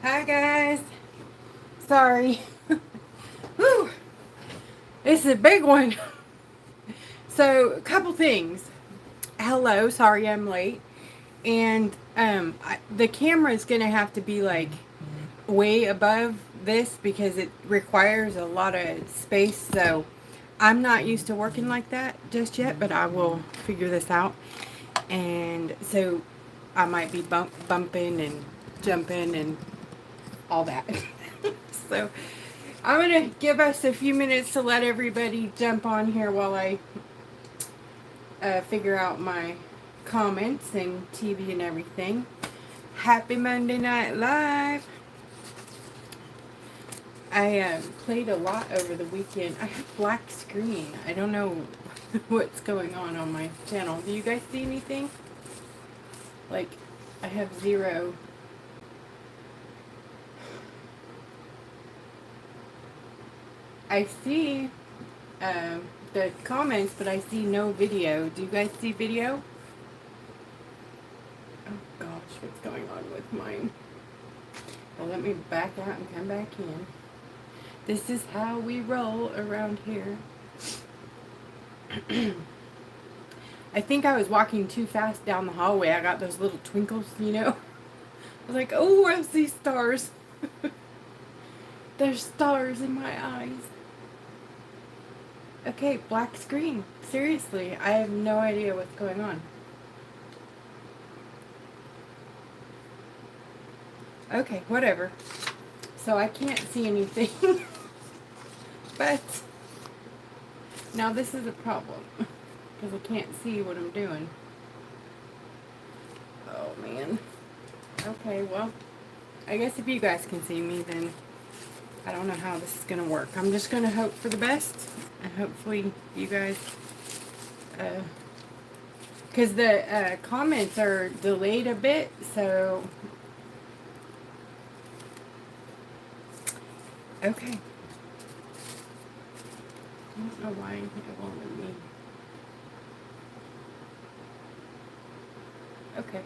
Hi guys. Sorry. Whew. This is a big one. So, a couple things. Hello, sorry I'm late. And the camera is going to have to be like way above this because it requires a lot of space. So, I'm not used to working like that just yet, but I will figure this out. And so I might be bumping and jumping and all that. So I'm going to give us a few minutes to let everybody jump on here while I figure out my comments and TV and everything. Happy Monday Night Live. I played a lot over the weekend. I have black screen. I don't know what's going on my channel. Do you guys see anything? Like, I have zero. I see the comments, but I see no video. Do you guys see video? Oh gosh, what's going on with mine? Well, let me back out and come back in. This is how we roll around here. I think I was walking too fast down the hallway. I got those little twinkles, you know. I was like, oh, I see stars. There's stars in my eyes. Okay, black screen. Seriously, I have no idea what's going on. Okay, whatever. So I can't see anything. But now this is a problem because I can't see what I'm doing. Oh man. Okay, well, I guess if you guys can see me, then I don't know how this is going to work. I'm just going to hope for the best, and hopefully you guys, because the comments are delayed a bit, so, okay. I don't know why it won't let me. Okay.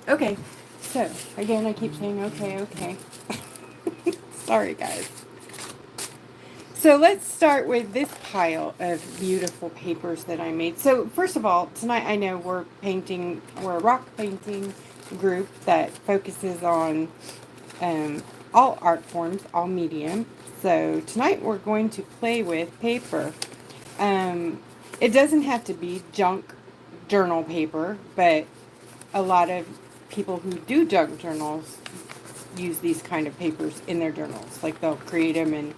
Okay, so, again, I keep saying okay. Sorry, guys. So, let's start with this pile of beautiful papers that I made. So, first of all, tonight I know we're a rock painting group that focuses on all art forms, all medium. So, tonight we're going to play with paper. It doesn't have to be junk journal paper, but a lot of people who do junk journals use these kind of papers in their journals. Like they'll create them and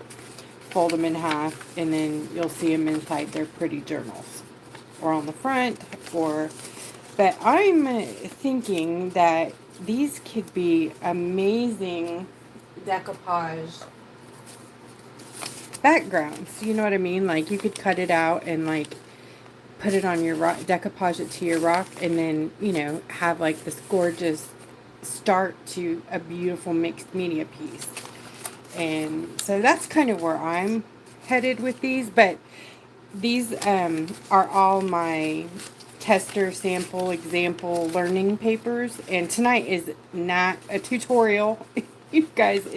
fold them in half, and then you'll see them inside their pretty journals or on the front. But I'm thinking that these could be amazing decoupage backgrounds. You know what I mean? Like you could cut it out and like put it on your rock, decoupage it to your rock, and then, you know, have like this gorgeous start to a beautiful mixed media piece. And so that's kind of where I'm headed with these, but these are all my tester, sample, example, learning papers, and tonight is not a tutorial. You guys,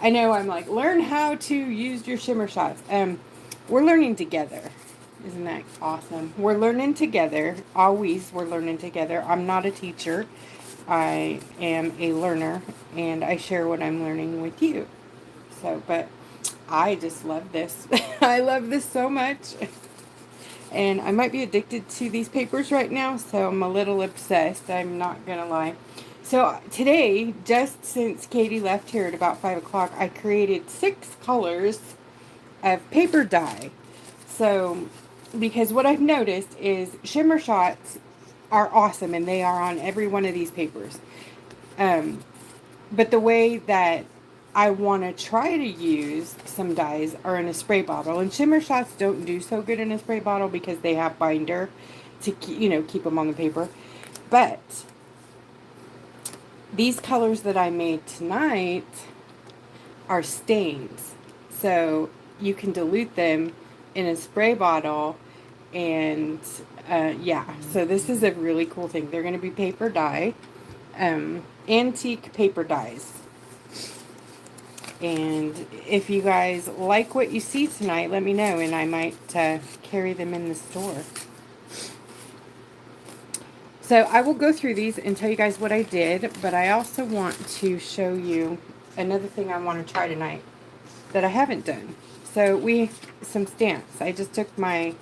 I know I'm like, learn how to use your Shimmer Shots. We're learning together. Isn't that awesome? We're learning together. Always we're learning together. I'm not a teacher. I am a learner, and I share what I'm learning with you. So, but I just love this. I love this so much. And I might be addicted to these papers right now, so I'm a little obsessed. I'm not going to lie. So today, just since Katie left here at about 5 o'clock, I created 6 colors of paper dye. So, because what I've noticed is Shimmer Shots are awesome, and they are on every one of these papers. But the way that I want to try to use some dyes are in a spray bottle. And Shimmer Shots don't do so good in a spray bottle because they have binder to keep them on the paper. But these colors that I made tonight are stains. So you can dilute them in a spray bottle and Yeah, so this is a really cool thing. They're going to be paper dye, antique paper dyes. And if you guys like what you see tonight, let me know, and I might carry them in the store. So I will go through these and tell you guys what I did, but I also want to show you another thing I want to try tonight that I haven't done. So some stamps. I just took my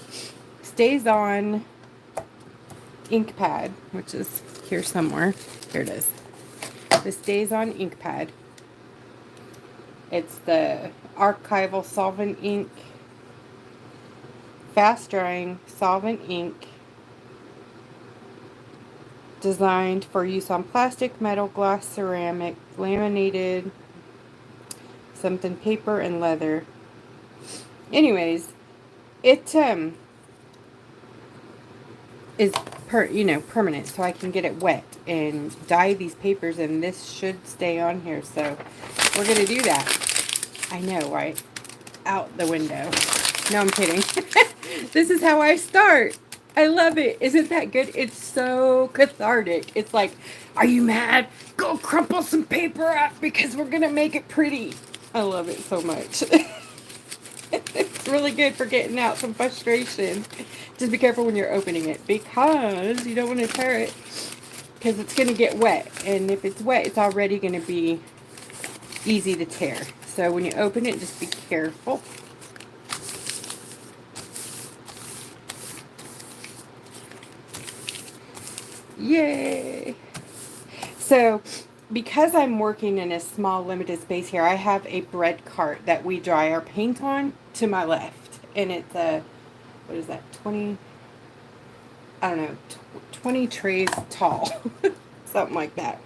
Stays On ink pad, which is here somewhere. Here it is. The Stays On ink pad. It's the archival solvent ink, fast drying solvent ink, designed for use on plastic, metal, glass, ceramic, laminated, something paper and leather. Anyways, it is permanent, so I can get it wet and dye these papers, and this should stay on here. So we're gonna do that. I know, right? Out the window. No, I'm kidding. This is how I start. I love it. Isn't that good? It's so cathartic. It's like, are you mad? Go crumple some paper up because we're gonna make it pretty. I love it so much. It's really good for getting out some frustration. Just be careful when you're opening it, because you don't want to tear it, because it's going to get wet. And if it's wet, it's already going to be easy to tear. So when you open it, just be careful. Yay! So because I'm working in a small limited space here, I have a bread cart that we dry our paint on to my left. And it's a, what is that, 20, I don't know, 20 trays tall. Something like that.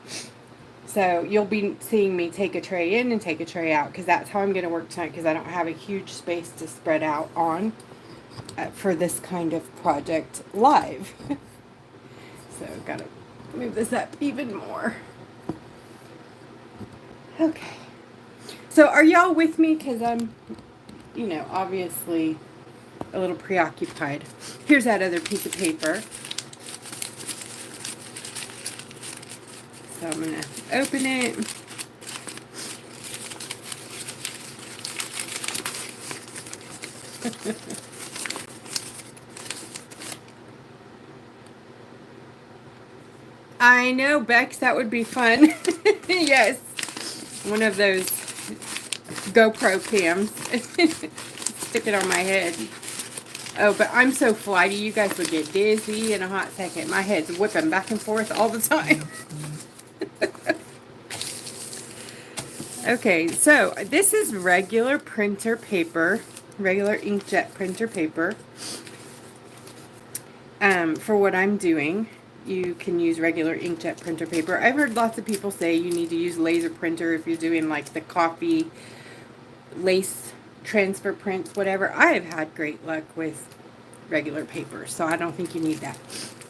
So you'll be seeing me take a tray in and take a tray out, because that's how I'm going to work tonight, because I don't have a huge space to spread out on for this kind of project live. So gotta move this up even more. Okay. So are y'all with me? Because I'm, obviously a little preoccupied. Here's that other piece of paper. So I'm going to open it. I know, Bex, that would be fun. Yes. One of those GoPro cams. Stick it on my head. Oh, but I'm so flighty, you guys would get dizzy in a hot second. My head's whipping back and forth all the time. Okay, so this is regular printer paper, regular inkjet printer paper. For what I'm doing, you can use regular inkjet printer paper. I've heard lots of people say you need to use laser printer if you're doing like the coffee, lace transfer prints, whatever. I have had great luck with regular paper, so I don't think you need that.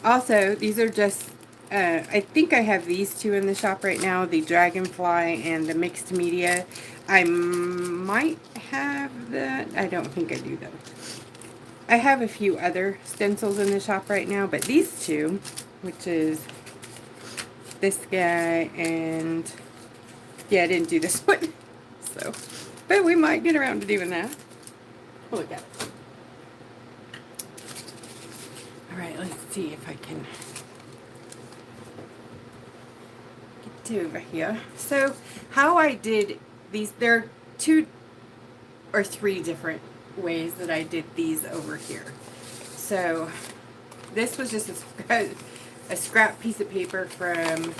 Also, these are just, I think I have these two in the shop right now, the Dragonfly and the Mixed Media. I might have that. I don't think I do though. I have a few other stencils in the shop right now, but these two, which is this guy and, yeah, I didn't do this one. So, but we might get around to doing that. We'll look at it. Alright, let's see if I can get to over here. So, how I did these, there are 2 or 3 different ways that I did these over here. So, this was just a scrap piece of paper from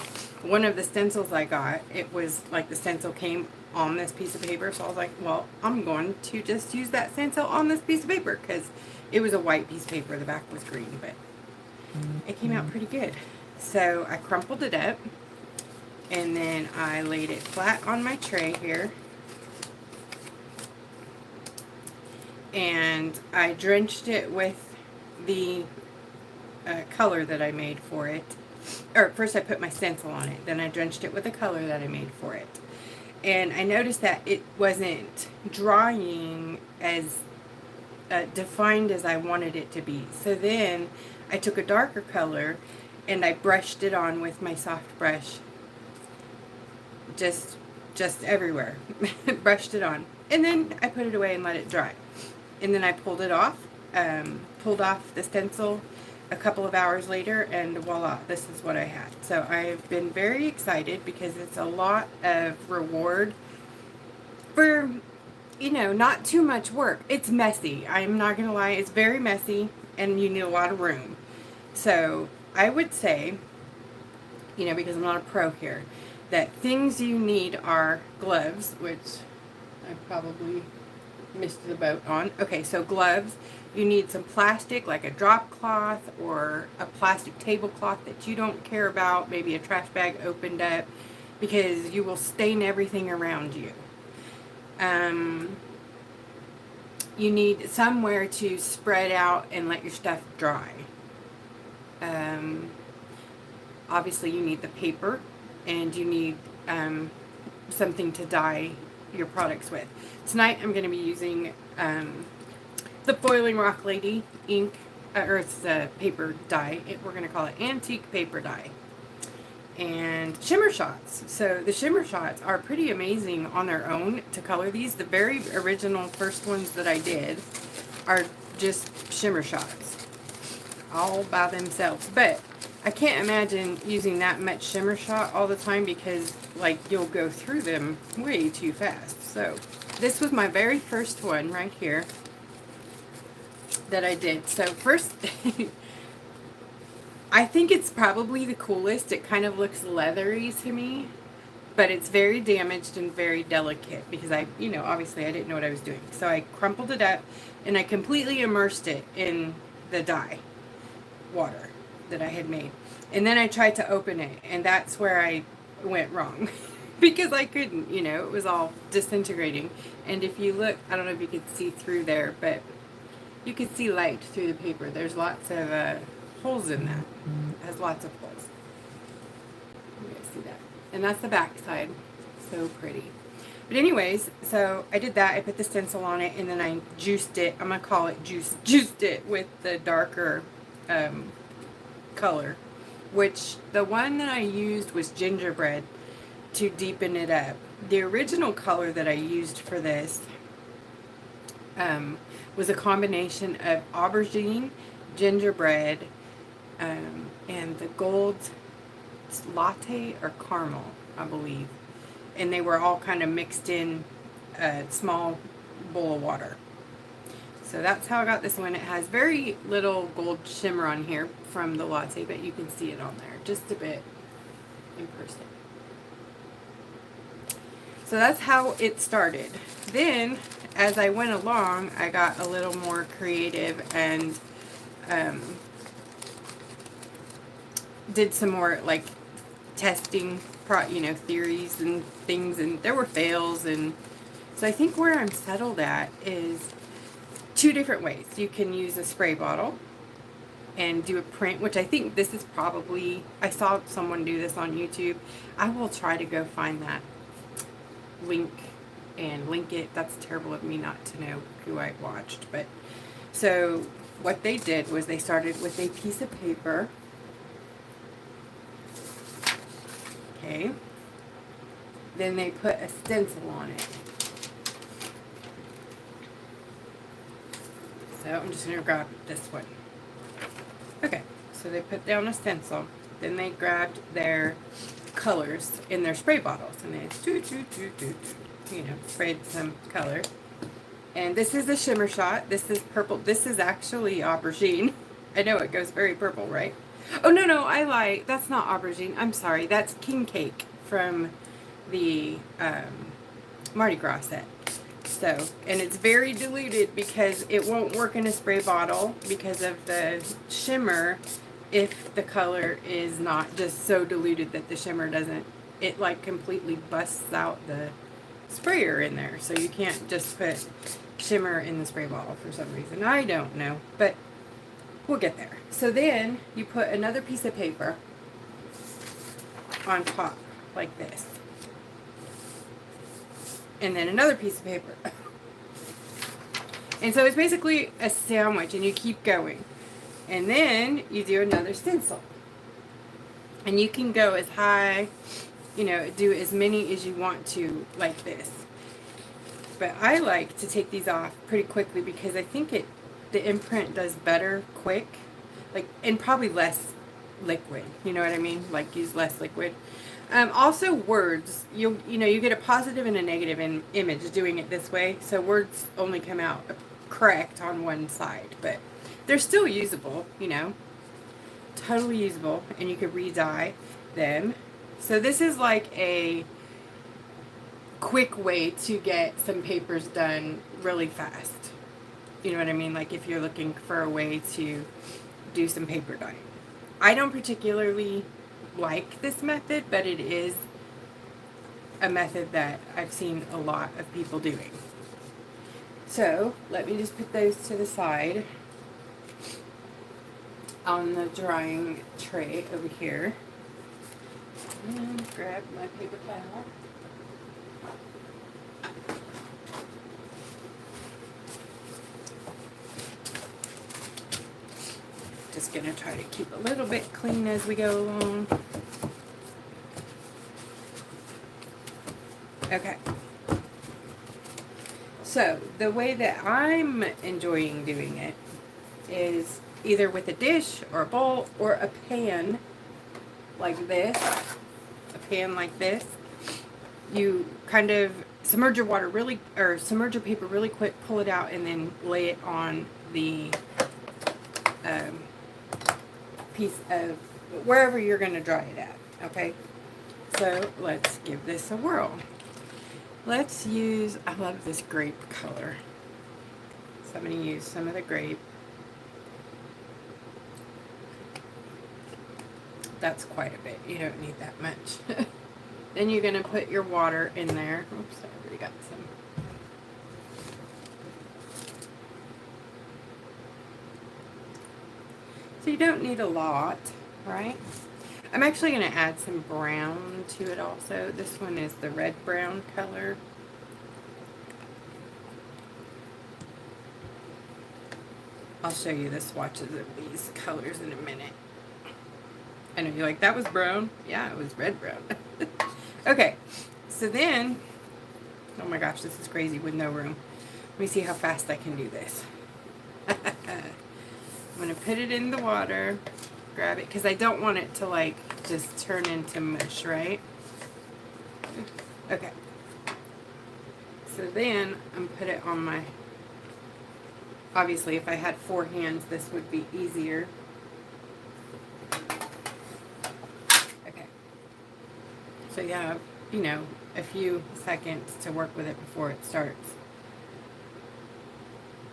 one of the stencils I got. It was like the stencil came on this piece of paper, so I was like, well, I'm going to just use that stencil on this piece of paper, because it was a white piece of paper, the back was green, but it came out pretty good. So I crumpled it up, and then I laid it flat on my tray here, and I drenched it with the color that I made for it. Or first I put my stencil on it, then I drenched it with the color that I made for it. And I noticed that it wasn't drying as defined as I wanted it to be. So then I took a darker color and I brushed it on with my soft brush. Just everywhere. Brushed it on. And then I put it away and let it dry. And then I pulled it off, pulled off the stencil a couple of hours later, and voila, this is what I had. So I've been very excited because it's a lot of reward for, you know, not too much work. It's messy. I'm not going to lie. It's very messy, and you need a lot of room. So I would say, you know, because I'm not a pro here, that things you need are gloves, which I probably missed the boat on. Okay, so gloves. You need some plastic, like a drop cloth or a plastic tablecloth that you don't care about, maybe a trash bag opened up, because you will stain everything around you. You need somewhere to spread out and let your stuff dry. Obviously you need the paper, and you need something to dye your products with. Tonight I'm going to be using the Foiling Rock Lady ink, or it's a paper dye. We're going to call it antique paper dye. And Shimmer Shots. So the Shimmer Shots are pretty amazing on their own to color these. The very original first ones that I did are just Shimmer Shots all by themselves. But I can't imagine using that much Shimmer Shot all the time because, like, you'll go through them way too fast. So this was my very first one right here that I did. So first, I think it's probably the coolest. It kind of looks leathery to me, but it's very damaged and very delicate because you know, obviously I didn't know what I was doing. So I crumpled it up and I completely immersed it in the dye water that I had made. And then I tried to open it, and that's where I went wrong because I couldn't, you know, it was all disintegrating. And if you look, I don't know if you could see through there, but you can see light through the paper. There's lots of holes in that. It has lots of holes. You guys see that? And that's the back side. So pretty. But anyways, so I did that. I put the stencil on it, and then I juiced it. I'm going to call it juiced it with the darker color, which the one that I used was gingerbread to deepen it up. The original color that I used for this was a combination of aubergine, gingerbread, and the gold latte or caramel, I believe. And they were all kind of mixed in a small bowl of water. So that's how I got this one. It has very little gold shimmer on here from the latte, but you can see it on there just a bit in person. So that's how it started. Then, as I went along, I got a little more creative and did some more like testing, you know, theories and things, and there were fails. And so I think where I'm settled at is two different ways. You can use a spray bottle and do a print, which I think this is probably, I saw someone do this on YouTube. I will try to go find that link and link it. That's terrible of me not to know who I watched. But so what they did was they started with a piece of paper. Okay. Then they put a stencil on it. So I'm just going to grab this one. Okay, so they put down a stencil. Then they grabbed their colors in their spray bottles. And they you know, sprayed some color. And this is a Shimmer Shot. This is purple. This is actually aubergine. I know it goes very purple, right? Oh, no, I lie. That's not aubergine. I'm sorry. That's king cake from the Mardi Gras set. So, and it's very diluted because it won't work in a spray bottle because of the shimmer if the color is not just so diluted that the shimmer doesn't, it like completely busts out the sprayer in there. So you can't just put shimmer in the spray bottle for some reason. I don't know, but we'll get there. So then you put another piece of paper on top like this. And then another piece of paper. And so it's basically a sandwich, and you keep going. And then you do another stencil. And you can go as high, you know, do as many as you want to, like this. But I like to take these off pretty quickly because I think the imprint does better quick, like, and probably less liquid. You know what I mean? Like, use less liquid. Also, words. You know, you get a positive and a negative image doing it this way. So words only come out correct on one side, but they're still usable. You know, totally usable, and you could re-dye them. So this is like a quick way to get some papers done really fast. You know what I mean? Like if you're looking for a way to do some paper dyeing. I don't particularly like this method, but it is a method that I've seen a lot of people doing. So let me just put those to the side on the drying tray over here. And grab my paper towel. Just gonna try to keep a little bit clean as we go along. Okay. So the way that I'm enjoying doing it is either with a dish or a bowl or a pan like this. A pan like this. You kind of submerge your water really, or submerge your paper really quick, pull it out, and then lay it on the piece of wherever you're going to dry it at. Okay, so let's give this a whirl. Let's use, I love this grape color, so I'm going to use some of the grape. That's quite a bit. You don't need that much. Then you're going to put your water in there. Oops, I already got some. So you don't need a lot, right? I'm actually going to add some brown to it also. This one is the red-brown color. I'll show you the swatches of these colors in a minute. I know you're like, that was brown. Yeah, it was red-brown. Okay, so then, oh my gosh, this is crazy with no room. Let me see how fast I can do this. I'm going to put it in the water, grab it, because I don't want it to like just turn into mush, right? Okay. So then I'm put it on my, obviously if I had 4 hands this would be easier. Okay. So you have, you know, a few seconds to work with it before it starts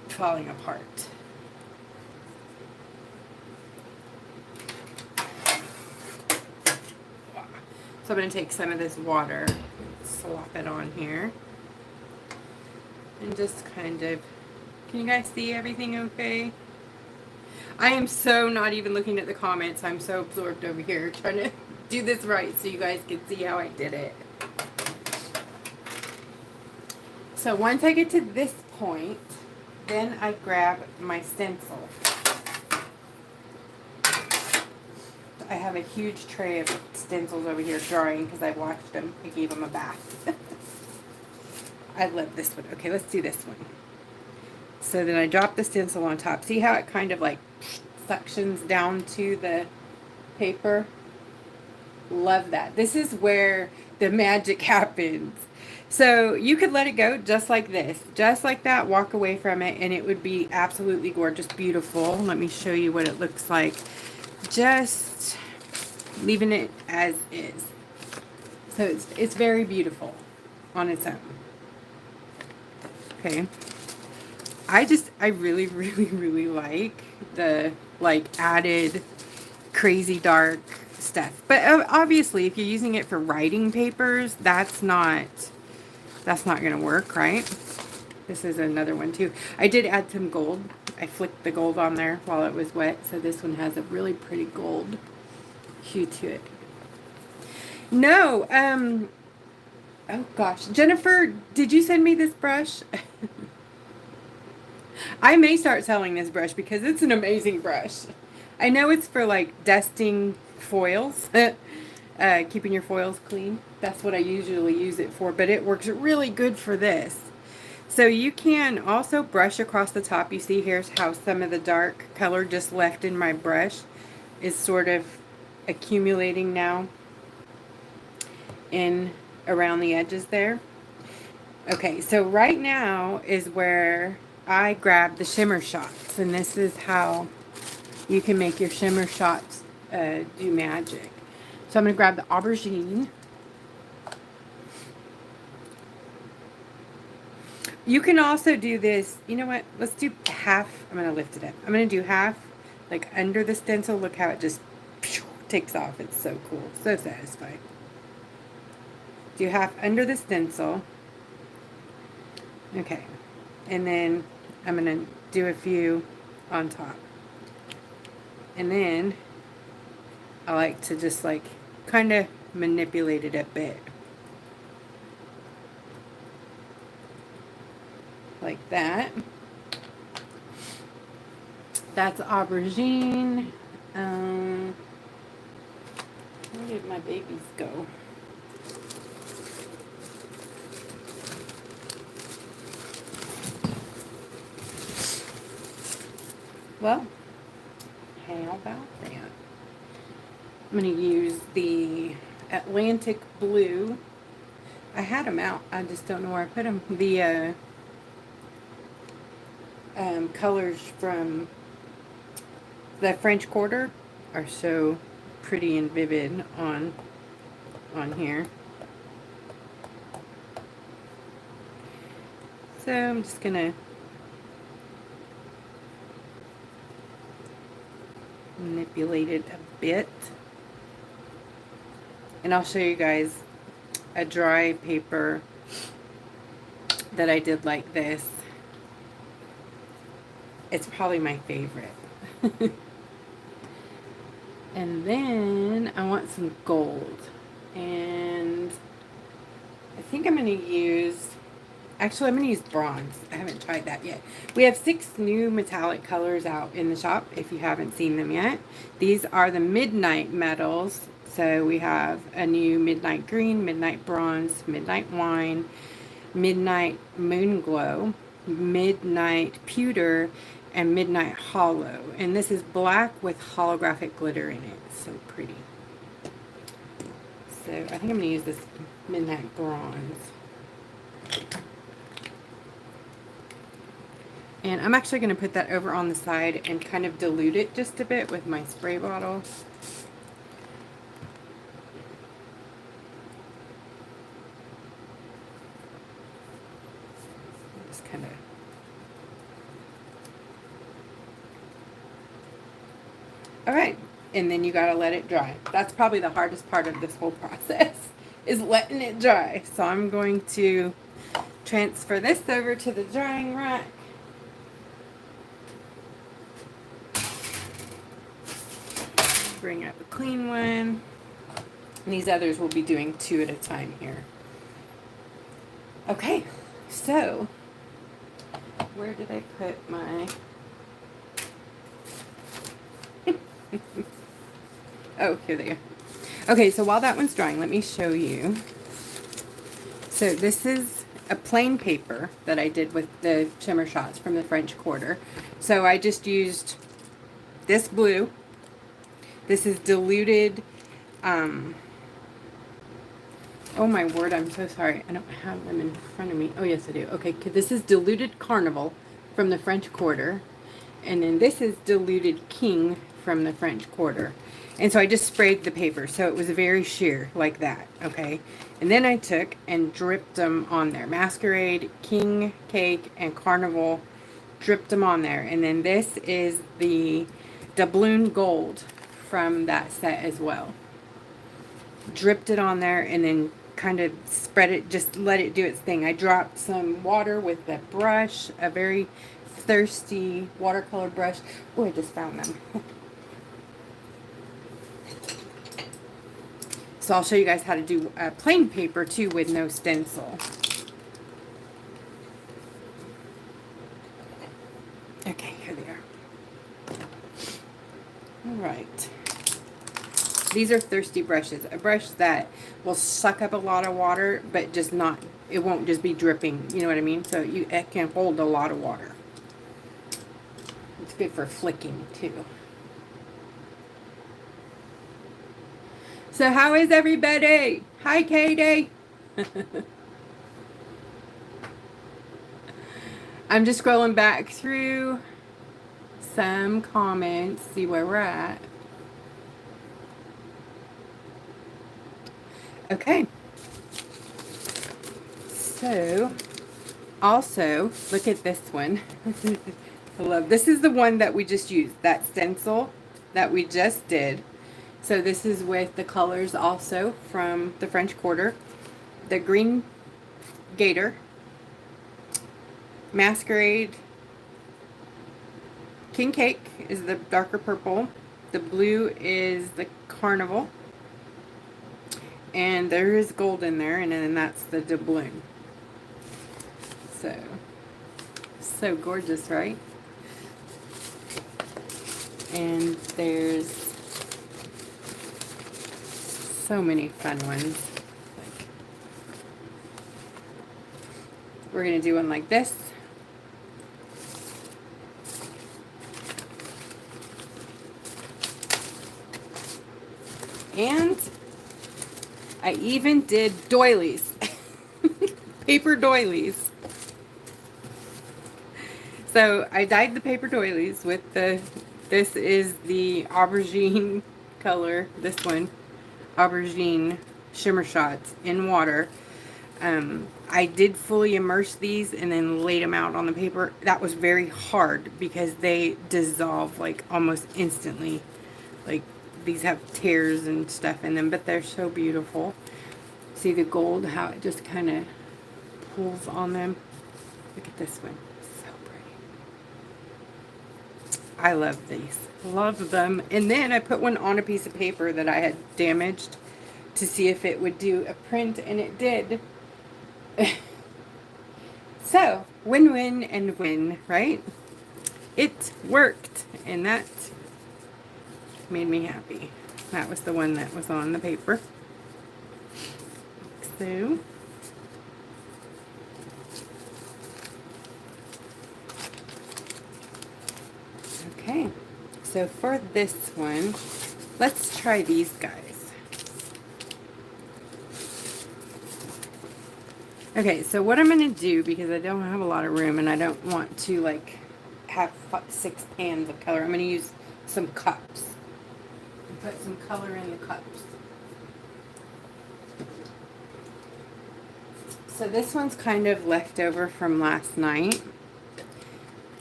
falling apart. So I'm going to take some of this water, slop it on here, and just kind of, can you guys see everything okay? I am so not even looking at the comments. I'm so absorbed over here trying to do this right so you guys can see how I did it. So once I get to this point, then I grab my stencil. I have a huge tray of stencils over here drying because I washed them. I gave them a bath. I love this one. Okay, let's do this one. So then I drop the stencil on top. See how it kind of like suctions down to the paper? Love that. This is where the magic happens. So you could let it go just like this. Just like that, walk away from it, and it would be absolutely gorgeous, beautiful. Let me show you what it looks like. Just leaving it as is. So it's very beautiful on its own. Okay. I really, really, really like the added crazy dark stuff. But obviously if you're using it for writing papers, that's not going to work, right? This is another one too. I did add some gold. I flicked the gold on there while it was wet, so this one has a really pretty gold hue to it. No, oh gosh, Jennifer, did you send me this brush? I may start selling this brush because it's an amazing brush. I know it's for like dusting foils, keeping your foils clean. That's what I usually use it for, but it works really good for this. So you can also brush across the top. You see here's how some of the dark color just left in my brush is sort of accumulating now in around the edges there. Okay, so right now is where I grab the Shimmer Shots, and this is how you can make your Shimmer Shots do magic. So I'm going to grab the aubergine. You can also do this, you know what, let's do half. I'm going to lift it up. I'm going to do half like under the stencil. Look how it just takes off. It's so cool, so satisfying. Do half under the stencil. Okay, and then I'm going to do a few on top. And then I like to just like kind of manipulate it a bit. Like that. That's aubergine. Where did my babies go? Well, how about that? I'm going to use the Atlantic Blue. I had them out. I just don't know where I put them. The colors from the French Quarter are so pretty and vivid on here. So I'm just going to manipulate it a bit. And I'll show you guys a dry paper that I did like this. It's probably my favorite. And then I want some gold. And I think I'm going to use, actually I'm going to use bronze. I haven't tried that yet. We have 6 new metallic colors out in the shop if you haven't seen them yet. These are the Midnight metals. So we have a new Midnight Green, Midnight Bronze, Midnight Wine, Midnight Moon Glow, Midnight Pewter, and Midnight Hollow. And this is black with holographic glitter in it. So pretty. So I think I'm going to use this Midnight Bronze. And I'm actually going to put that over on the side and kind of dilute it just a bit with my spray bottle. Just kind of. Alright, and then you got to let it dry. That's probably the hardest part of this whole process, is letting it dry. So I'm going to transfer this over to the drying rack. Bring out the clean one. And these others we'll be doing 2 at a time here. Okay, so where did I put my... Oh, here they are. Okay, so while that one's drying, let me show you. So this is a plain paper that I did with the Shimmer Shots from the French Quarter. So I just used this blue. This is diluted, oh my word, I'm so sorry. I don't have them in front of me. Oh yes I do. Okay, this is diluted Carnival from the French Quarter. And then this is diluted King from the French Quarter. And so I just sprayed the paper, so it was very sheer, like that, okay? And then I took and dripped them on there. Masquerade, King, Cake, and Carnival, dripped them on there. And then this is the doubloon gold from that set as well. Dripped it on there and then kind of spread it, just let it do its thing. I dropped some water with the brush, a very thirsty watercolor brush. Oh, I just found them. So I'll show you guys how to do plain paper too with no stencil. Okay, here they are. Oh, right. These are thirsty brushes. A brush that will suck up a lot of water, but just not, it won't just be dripping. You know what I mean? So it can hold a lot of water. It's good for flicking too. So how is everybody? Hi, Katie. I'm just scrolling back through some comments, see where we're at. Okay. So, also, look at this one. I love, this is the one that we just used, that stencil that we just did. So this is with the colors also from the French Quarter. The green gator, masquerade, king cake is the darker purple. The blue is the carnival. And there is gold in there, and then that's the doubloon. So gorgeous, right? And there's so many fun ones. We're going to do one like this. And I even did doilies. Paper doilies. So I dyed the paper doilies with this is the aubergine color, this one, aubergine Shimmer Shots in water. I did fully immerse these and then laid them out on the paper. That was very hard because they dissolve like almost instantly. Like these have tears and stuff in them, but they're so beautiful. See the gold, how it just kind of pulls on them. Look at this one. So pretty. I love these. Love them. And then I put one on a piece of paper that I had damaged to see if it would do a print, and it did. So, win-win and win, right? It worked, and that made me happy. That was the one that was on the paper. So, okay. So for this one, let's try these guys. Okay, so what I'm going to do, because I don't have a lot of room and I don't want to like have 6 pans of color, I'm going to use some cups. Put some color in the cups. So this one's kind of left over from last night.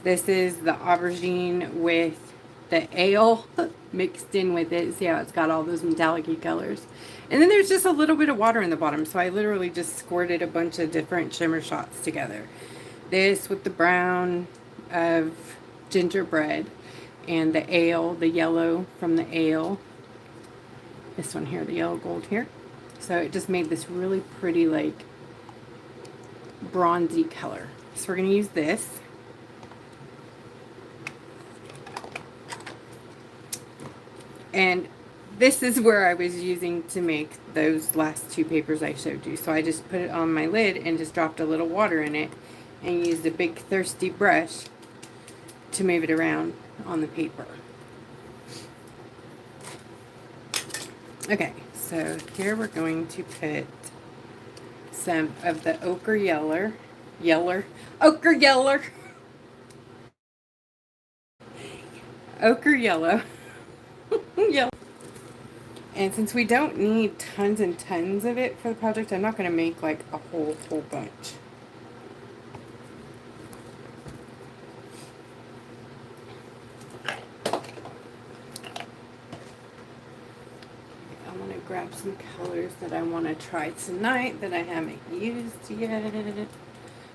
This is the aubergine with the ale mixed in with it. See how it's got all those metallic-y colors. And then there's just a little bit of water in the bottom, so I literally just squirted a bunch of different shimmer shots together. This with the brown of gingerbread and the ale, the yellow from the ale. This one here, the yellow gold here. So it just made this really pretty, like, bronzy color. So we're going to use this. And this is where I was using to make those last 2 papers I showed you. So I just put it on my lid and just dropped a little water in it and used a big thirsty brush to move it around on the paper. Okay, so here we're going to put some of the ochre yellow, ochre yellow, yellow. And since we don't need tons and tons of it for the project, I'm not going to make like a whole bunch. I want to grab some colors that I want to try tonight that I haven't used yet. I'm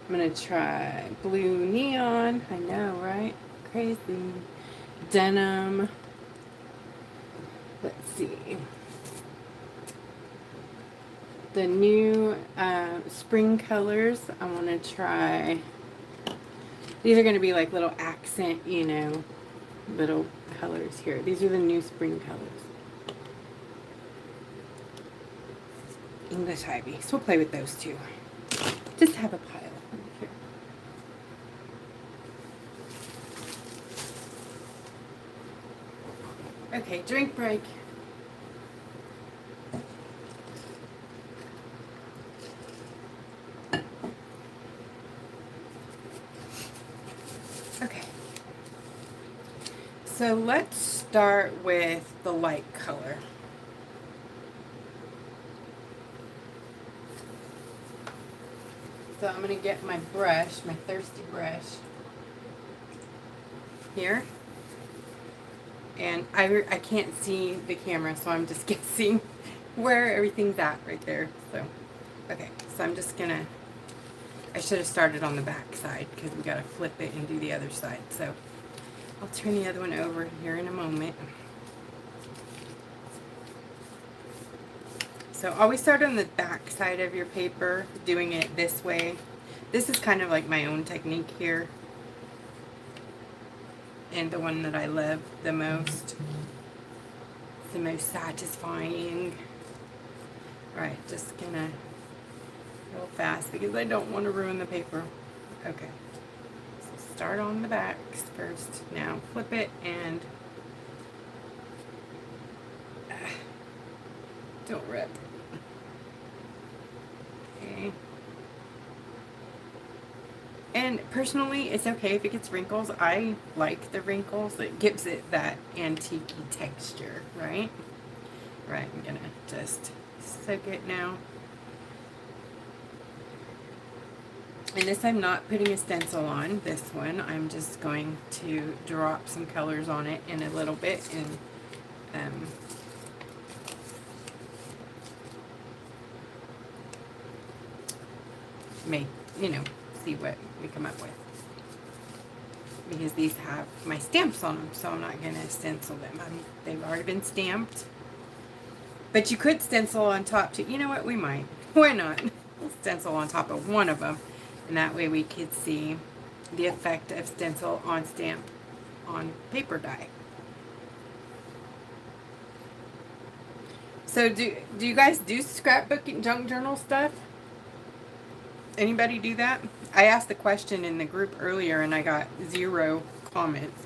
going to try blue neon. I know, right? Crazy. Denim. Let's see. The new spring colors, I want to try. These are going to be like little accent, you know, little colors here. These are the new spring colors. English ivy. So we'll play with those too. Just have a pile here. Okay, drink break. Okay. So let's start with the light color. So I'm going to get my brush, my thirsty brush here. And I can't see the camera, so I'm just guessing where everything's at right there. So, okay, so I'm just going to, I should have started on the back side because we got to flip it and do the other side. So I'll turn the other one over here in a moment. So always start on the back side of your paper, doing it this way. This is kind of like my own technique here, and the one that I love the most. It's the most satisfying. Alright, just gonna go fast because I don't want to ruin the paper. Okay, so start on the backs first. Now flip it and don't rip. Okay. And personally, it's okay if it gets wrinkles. I like the wrinkles. It gives it that antique-y texture, right? Right, I'm gonna just soak it now. And this I'm not putting a stencil on, this one. I'm just going to drop some colors on it in a little bit and make, you know, see what we come up with. Because these have my stamps on them, so I'm not going to stencil them. They've already been stamped. But you could stencil on top too. You know what? We might. Why not? We'll stencil on top of one of them. And that way we could see the effect of stencil on stamp on paper die. So do you guys do scrapbooking, junk journal stuff? Anybody do that? I asked the question in the group earlier and I got 0 comments.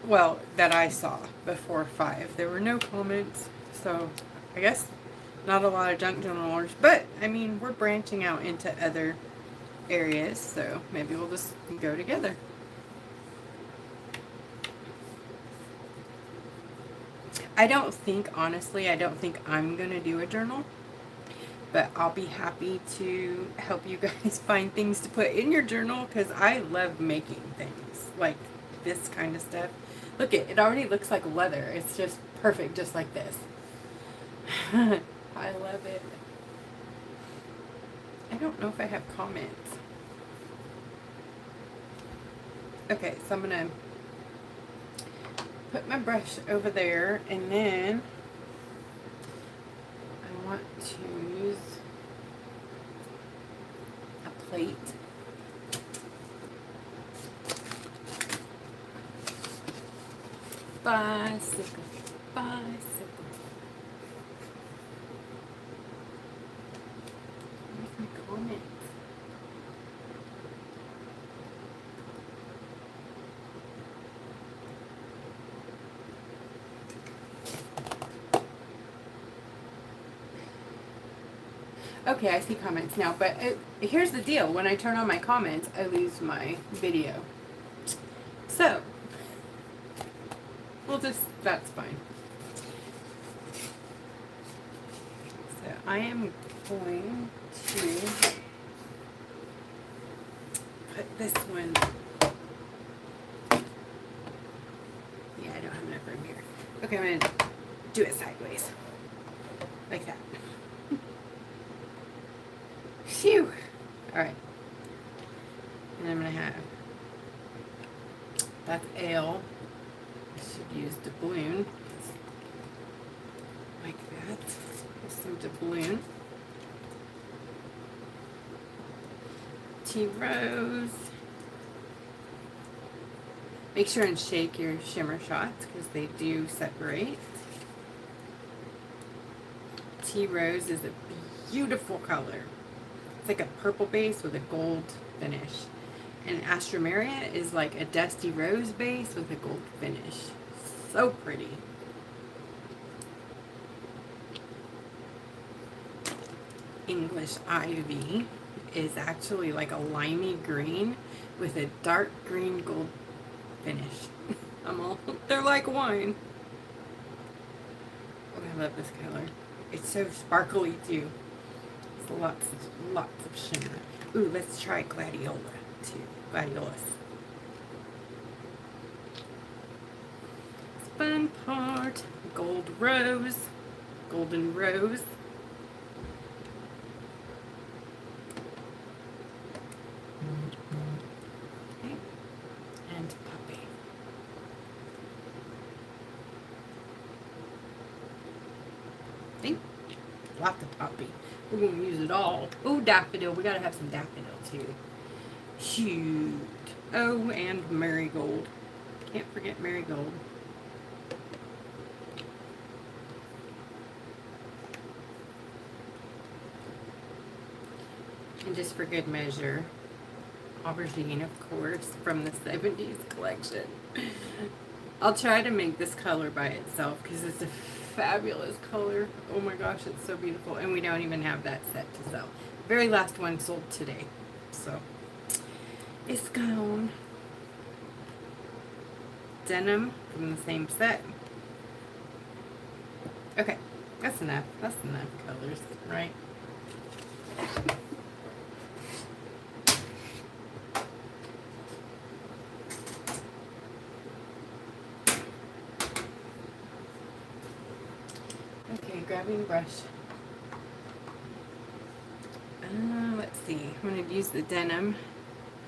Well, that I saw before 5. There were no comments, so I guess not a lot of junk journalers. But, I mean, we're branching out into other areas, so maybe we'll just go together. I don't think, honestly, I don't think I'm going to do a journal. But I'll be happy to help you guys find things to put in your journal because I love making things like this kind of stuff. Look, it already looks like leather. It's just perfect, just like this. I love it. I don't know if I have comments. Okay, so I'm going to put my brush over there and then I want to use a plate. Bicycle, bicycle. Where's my comment? Okay, I see comments now, but here's the deal. When I turn on my comments, I lose my video. So, we'll just, that's fine. So, I am going to put this one, yeah, I don't have enough room here. Okay, I'm going to do it sideways, like that. Phew! Alright. And I'm going to have, that's ale. I should use doubloon. Like that. There's some doubloon. Tea rose. Make sure and shake your Shimmer Shots because they do separate. Tea Rose is a beautiful color. It's like a purple base with a gold finish. And Astromeria is like a dusty rose base with a gold finish. So pretty. English Ivy is actually like a limey green with a dark green gold finish. They're like wine. Oh, I love this color. It's so sparkly too. It's lots of shimmer. Ooh, let's try Gladiola too. Gladiolas. Fun part. Gold rose. Golden rose. Okay. And puppy. See? Lots of puppy. We're going to use it all. Oh, daffodil. We got to have some daffodil too. Shoot. Oh, and marigold. Can't forget marigold. And just for good measure, aubergine, of course, from the 70s collection. I'll try to make this color by itself because it's a fabulous color. Oh my gosh, it's so beautiful. And we don't even have that set to sell. Very last one sold today. So, it's gone. Denim from the same set. Okay, that's enough. That's enough colors, right? Okay, grabbing brush. Let's see. I'm going to use the denim.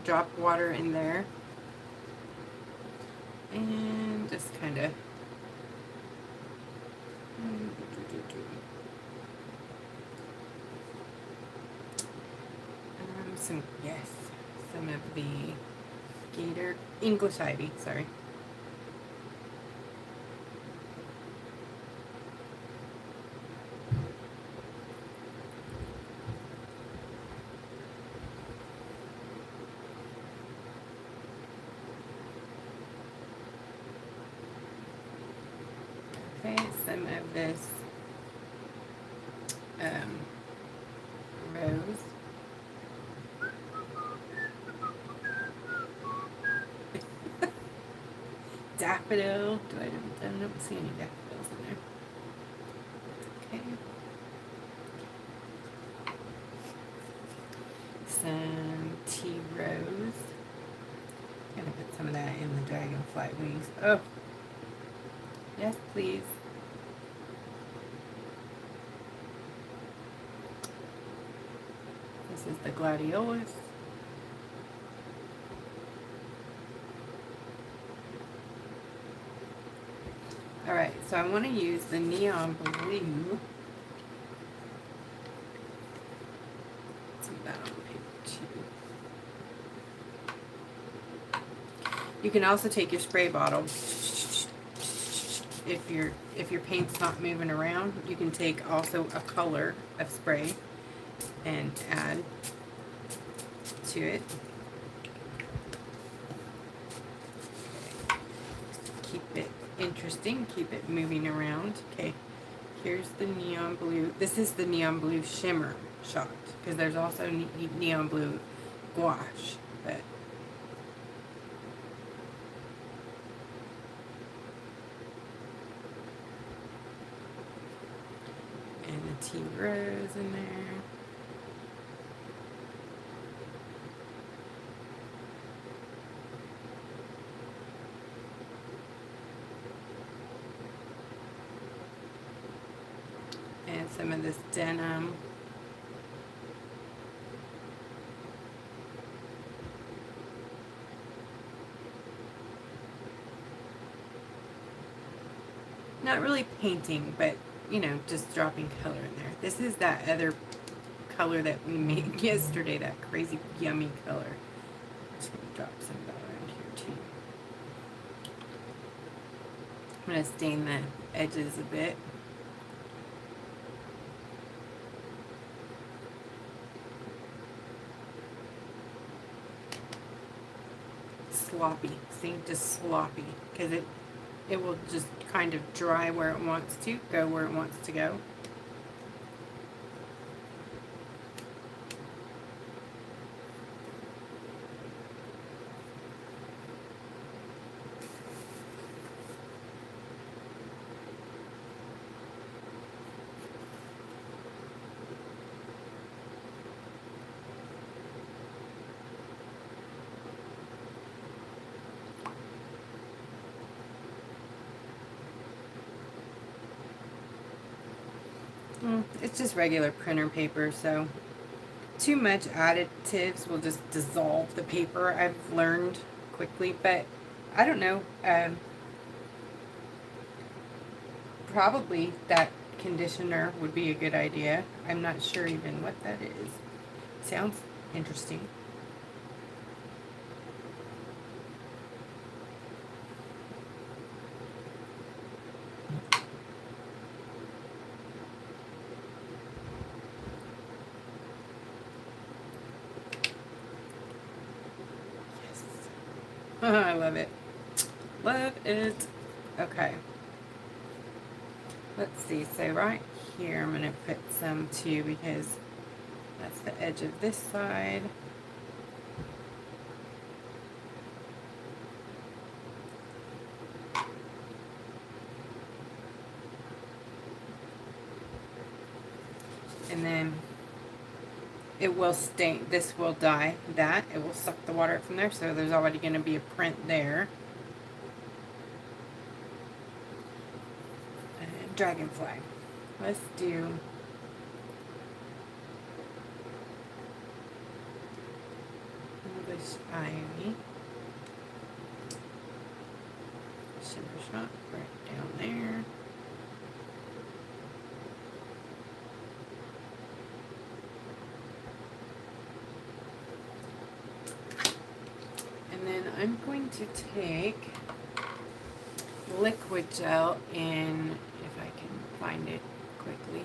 Drop water in there. And just kind of some of the Gator English Ivy, sorry. Okay, some of this rose. Daffodil. I don't see any daffodils in there. Okay. Some tea rose. Gonna put some of that in the dragonfly wings. Oh, yes, please. This is the gladiolus. Alright, so I want to use the neon blue. Some of that on paper too. You can also take your spray bottle. If your paint's not moving around, you can take also a color of spray and add to it. Keep it interesting, keep it moving around. Okay, here's the neon blue. This is the neon blue shimmer shot because there's also neon blue gouache, but and the tea rose in there. And some of this denim. Not really painting, but you know, just dropping color in there. This is that other color that we made yesterday, that crazy yummy color. Just gonna drop some color in here too. I'm going to stain the edges a bit. Sloppy. See, just sloppy, because it will just kind of dry where it wants to, go where it wants to go. It's just regular printer paper, so too much additives will just dissolve the paper, I've learned quickly, but I don't know. Probably that conditioner would be a good idea. I'm not sure even what that is. Sounds interesting. I love it. Love it. Okay. Let's see. So right here, I'm going to put some too, because that's the edge of this side. And then it will stain. This will dye that. It will suck the water from there, so there's already going to be a print there. And dragonfly. Let's do English ivy. Shimmer shot right down there. And then I'm going to take liquid gel in, if I can find it quickly.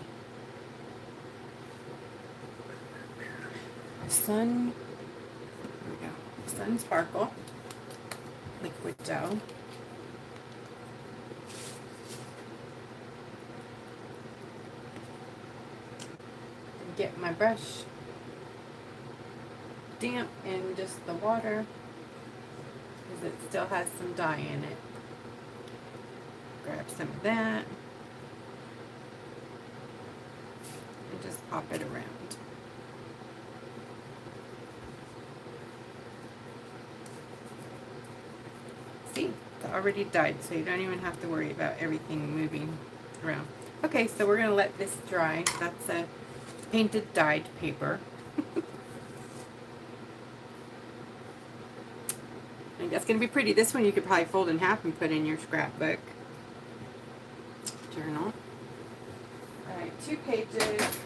Sun, here we go. Sun Sparkle liquid gel. Get my brush damp in just the water, because it still has some dye in it. Grab some of that and just pop it around. See, it's already dyed, so you don't even have to worry about everything moving around. Okay, so we're going to let this dry. That's a painted dyed paper. I think that's going to be pretty. This one you could probably fold in half and put in your scrapbook journal. Alright, 2 pages.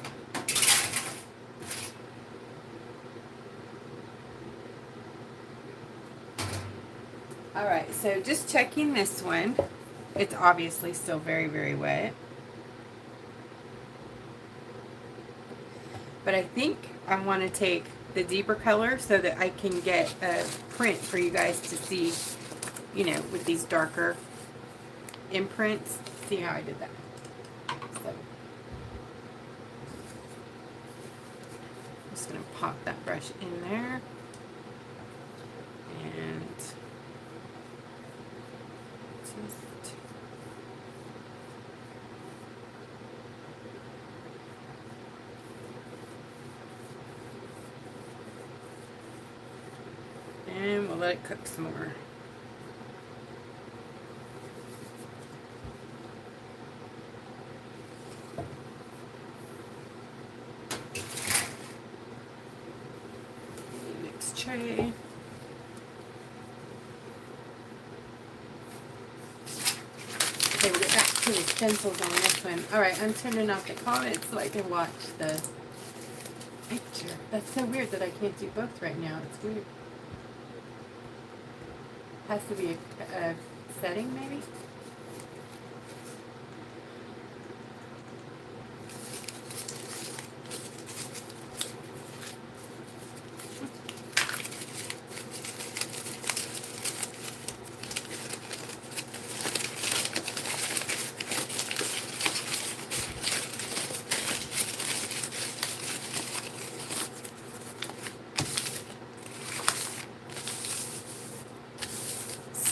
Alright, so just checking this one. It's obviously still very, very wet. But I think I want to take the deeper color so that I can get a print for you guys to see, you know, with these darker imprints. See how I did that. So, I'm just going to pop that brush in there. And just and we'll let it cook some more. Mix tray. Okay, we'll get back to the stencils on this one. Alright, I'm turning off the comments so I can watch the picture. That's so weird that I can't do both right now. It's weird. Has to be a setting, maybe?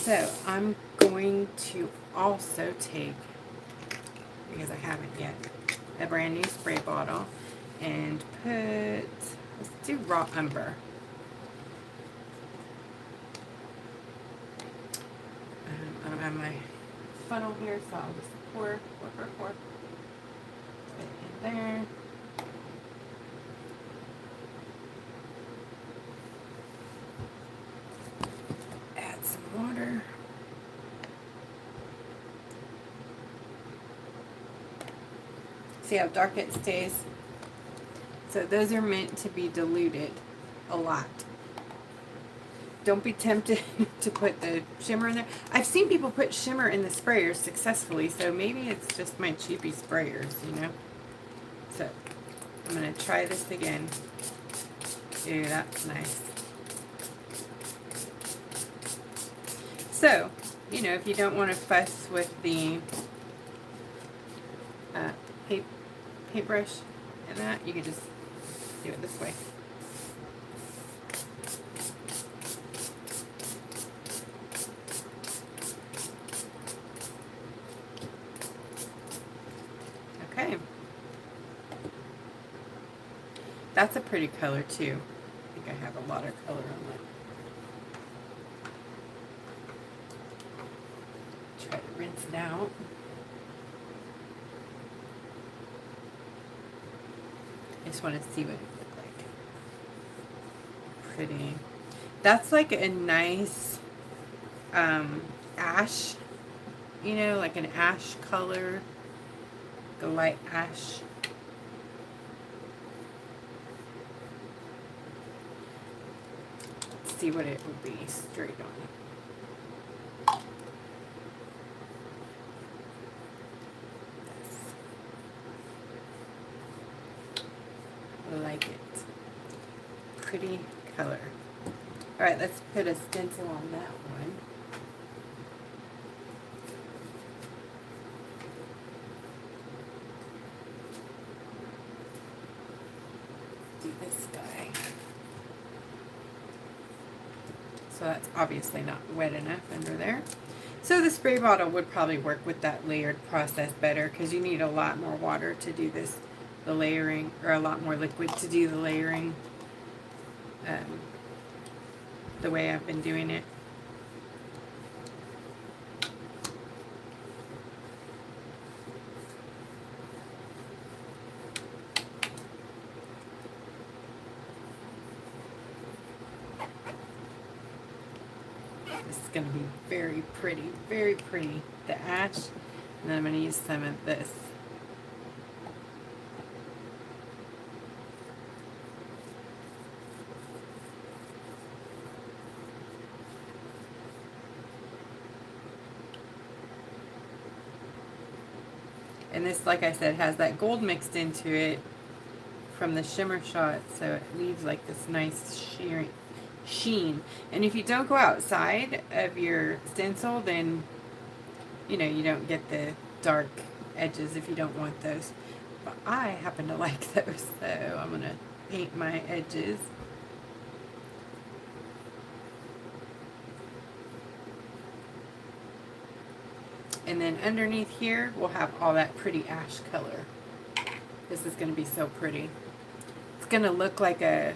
So I'm going to also take, because I haven't yet, a brand new spray bottle and put, let's do raw umber. I don't have my funnel here, so I'll just pour it in there. Add some water. See how dark it stays? So those are meant to be diluted a lot. Don't be tempted to put the shimmer in there. I've seen people put shimmer in the sprayers successfully, so maybe it's just my cheapy sprayers, you know? So I'm going to try this again. Ooh, that's nice. So, you know, if you don't want to fuss with the paintbrush and that, you can just do it this way. Okay. That's a pretty color too. I think I have a lot of color on that. Try to rinse it out. I just want to see what it looks like. Pretty. That's like a nice ash, you know, like an ash color, the light ash. Let's see what it would be straight on. I like it. Pretty color. Alright, let's put a stencil on that one. Do this guy. So that's obviously not wet enough under there. So the spray bottle would probably work with that layered process better, because you need a lot more water to do this, the layering, or a lot more liquid to do the layering, the way I've been doing it. This is going to be very pretty, the ash, and then I'm going to use some of this. And this, like I said, has that gold mixed into it from the Shimmer Shots, so it leaves like this nice sheen. And if you don't go outside of your stencil, then, you know, you don't get the dark edges if you don't want those. But I happen to like those, so I'm going to paint my edges. And then underneath here, we'll have all that pretty ash color. This is going to be so pretty. It's going to look like a,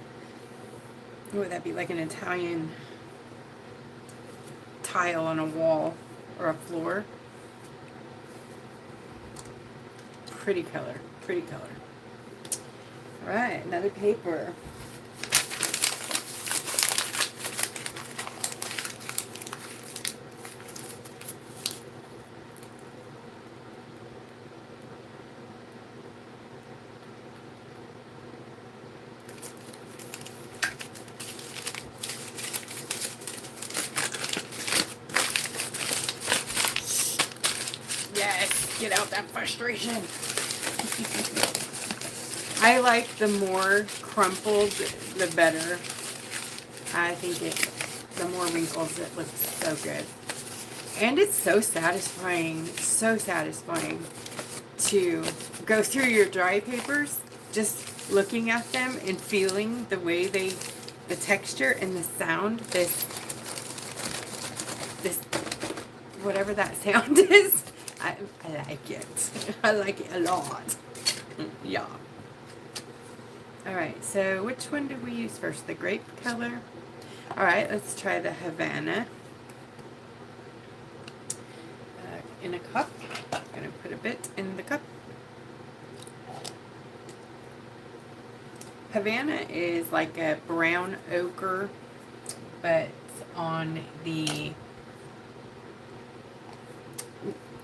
what would that be, like an Italian tile on a wall or a floor. Pretty color, pretty color. All right, another paper. Yes, get out that frustration. I like the more crumpled, the better. I think the more wrinkles, it looks so good. And it's so satisfying to go through your dry papers, just looking at them and feeling the way the texture and the sound, this whatever that sound is. I like it. I like it a lot. Yeah. Alright, so which one did we use first? The grape color? Alright, let's try the Havana. In a cup. I'm going to put a bit in the cup. Havana is like a brown ochre, but on the...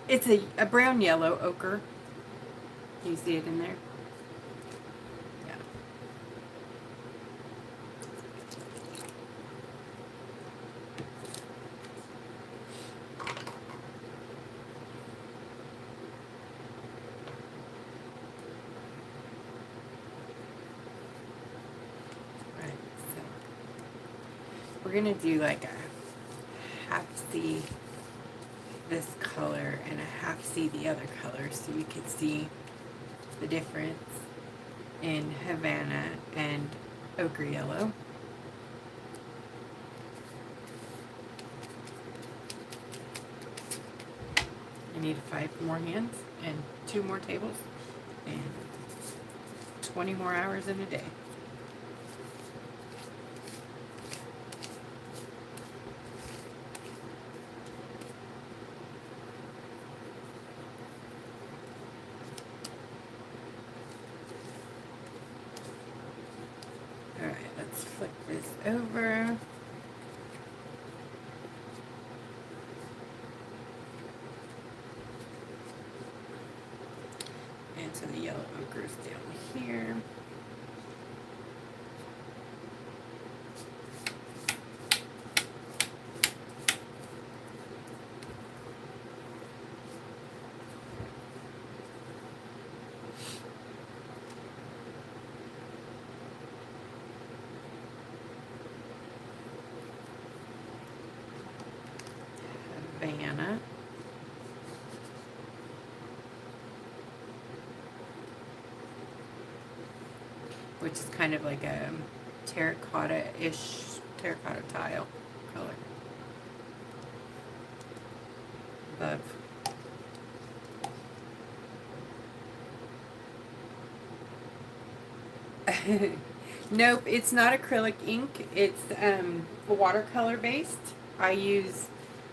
It's a brown yellow ochre. Can you see it in there? Yeah. Right, so we're gonna do like a half C this color and a half C the other color, so you can see the difference in Havana and ochre yellow. I need 5 more hands and 2 more tables and 20 more hours in a day. Alright, let's flip this over. And so the yellow ochre is down here. Havana. Which is kind of like a terracotta-ish, terracotta tile color. Love. Nope, it's not acrylic ink. It's watercolor based.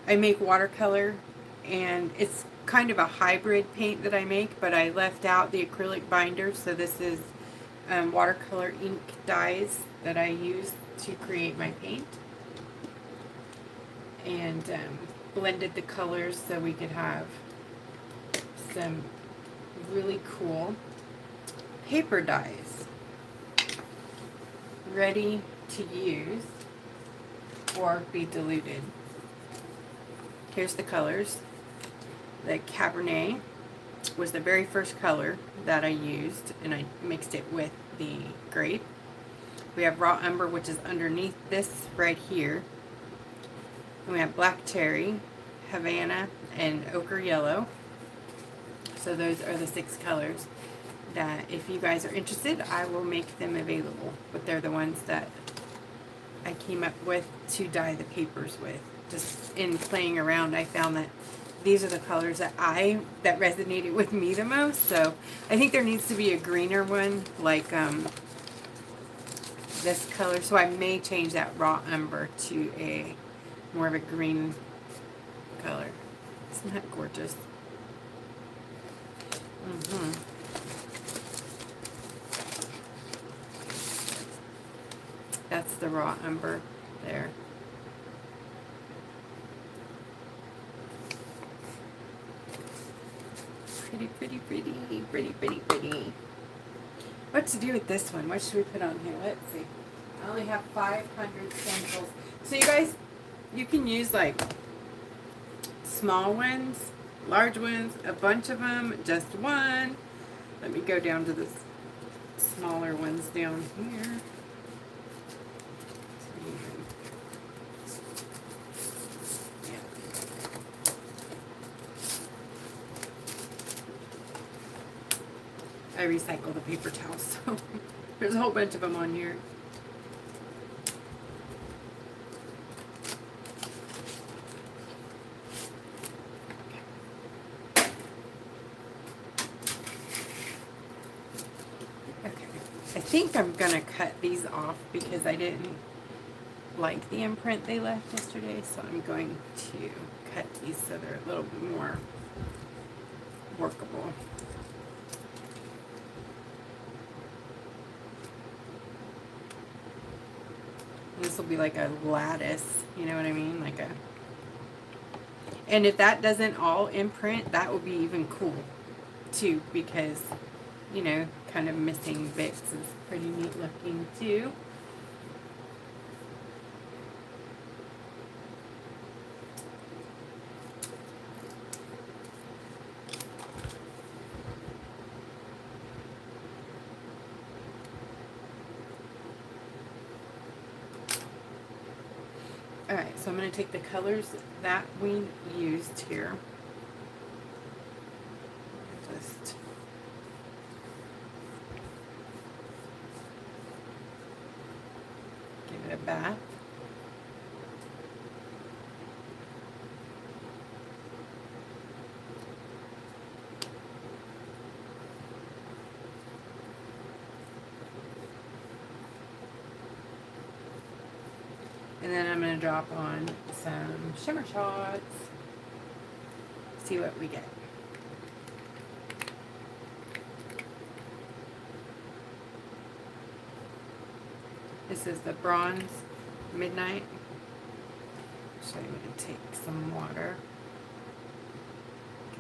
I make watercolor, and it's kind of a hybrid paint that I make, but I left out the acrylic binder, so this is watercolor ink dyes that I use to create my paint, and blended the colors so we could have some really cool paper dyes ready to use or be diluted. Here's the colors. The Cabernet was the very first color that I used, and I mixed it with the grape. We have raw umber, which is underneath this right here. And we have black cherry, Havana, and ochre yellow. So those are the 6 colors that, if you guys are interested, I will make them available. But they're the ones that I came up with to dye the papers with. Just in playing around, I found that these are the colors that resonated with me the most. So I think there needs to be a greener one, like this color. So I may change that raw umber to a more of a green color. Isn't that gorgeous? That's the raw umber there. Pretty, pretty, pretty, pretty, pretty, pretty. What to do with this one? What should we put on here? Let's see. I only have 500 stencils. So you guys, you can use like small ones, large ones, a bunch of them, just one. Let me go down to the smaller ones down here. I recycle the paper towels, so there's a whole bunch of them on here. think I'm going to cut these off because I didn't like the imprint they left yesterday, so I'm going to cut these so they're a little bit more workable. This will be like a lattice, you know what I mean? Like a, and if that doesn't all imprint, that would be even cool too, because, you know, kind of missing bits is pretty neat looking too. Alright, so I'm going to take the colors that we used here. Just give it a bath. And then I'm going to drop on some Shimmer Shots, see what we get. This is the Bronze Midnight. So I'm going to take some water,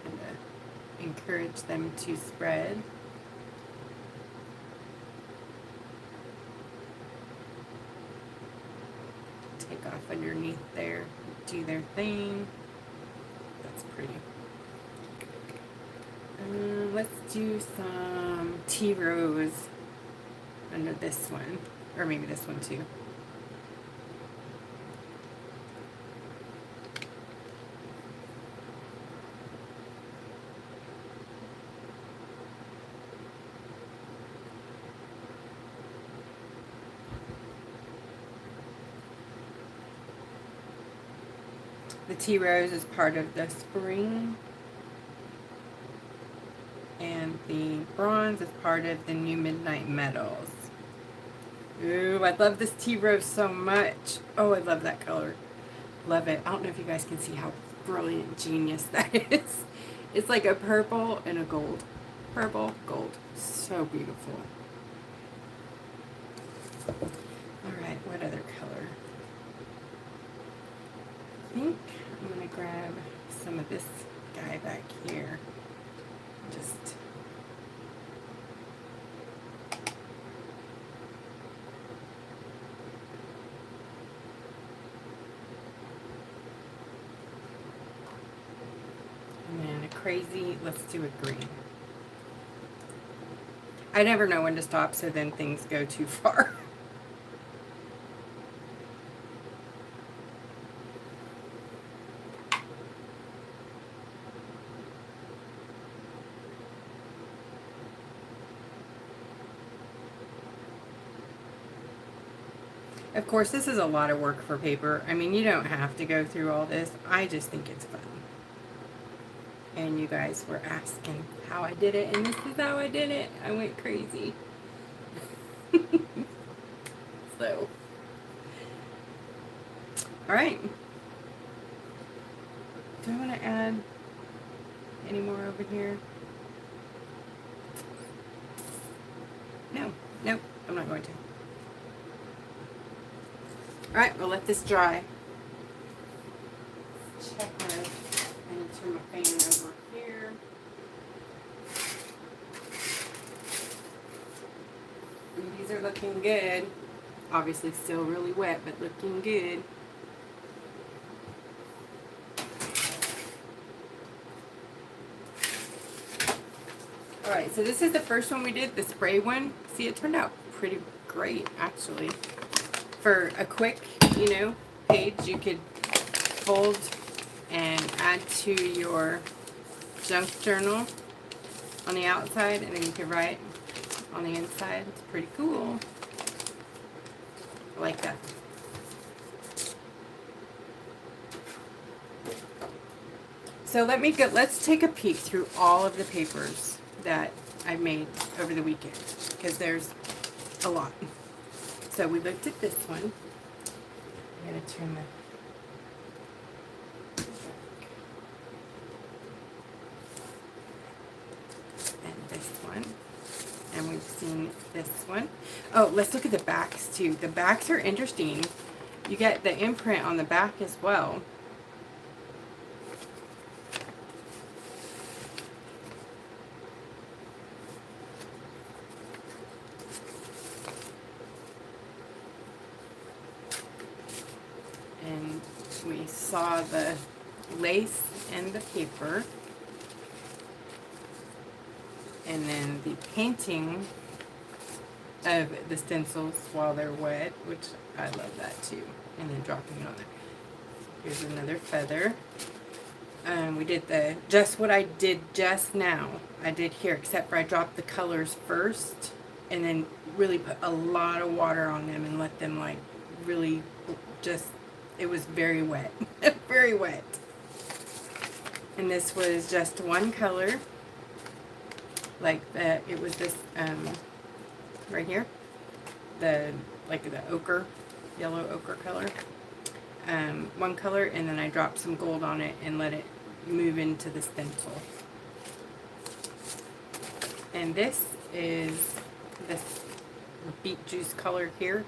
kind of encourage them to spread. Take off underneath there, do their thing. That's pretty. Let's do some tea rose under this one, or maybe this one too. The tea rose is part of the spring, and the bronze is part of the new midnight metals. Ooh, I love this tea rose so much. Oh, I love that color. Love it. I don't know if you guys can see how brilliant genius that is. It's like a purple and a gold. Purple, gold. So beautiful. Alright, what other color? I think I'm going to grab some of this guy back here. Just and then a crazy, let's do a green. I never know when to stop, so then things go too far. Of course, this is a lot of work for paper. I mean, you don't have to go through all this. I just think it's fun. And you guys were asking how I did it, and this is how I did it. I went crazy. So, alright. Do I want to add any more over here? No, nope, I'm not going to. Alright, we'll let this dry. Check my, I need to turn my fan over here. And these are looking good. Obviously still really wet, but looking good. Alright, so this is the first one we did, the spray one. See, it turned out pretty great, actually. For a quick, you know, page, you could fold and add to your junk journal on the outside, and then you could write on the inside. It's pretty cool. I like that. So let's take a peek through all of the papers that I made over the weekend, because there's a lot. So we looked at this one. I'm going to turn the... and this one. And we've seen this one. Oh, let's look at the backs too. The backs are interesting. You get the imprint on the back as well. And we saw the lace and the paper. And then the painting of the stencils while they're wet, which I love that too. And then dropping it on there. Here's another feather. We did just what I did just now. I did here, except for I dropped the colors first and then really put a lot of water on them and let them like really just, it was very wet. Very wet. And this was just one color. Like it was this right here, the ochre, yellow ochre color, one color, and then I dropped some gold on it and let it move into the stencil. And this is this beet juice color here,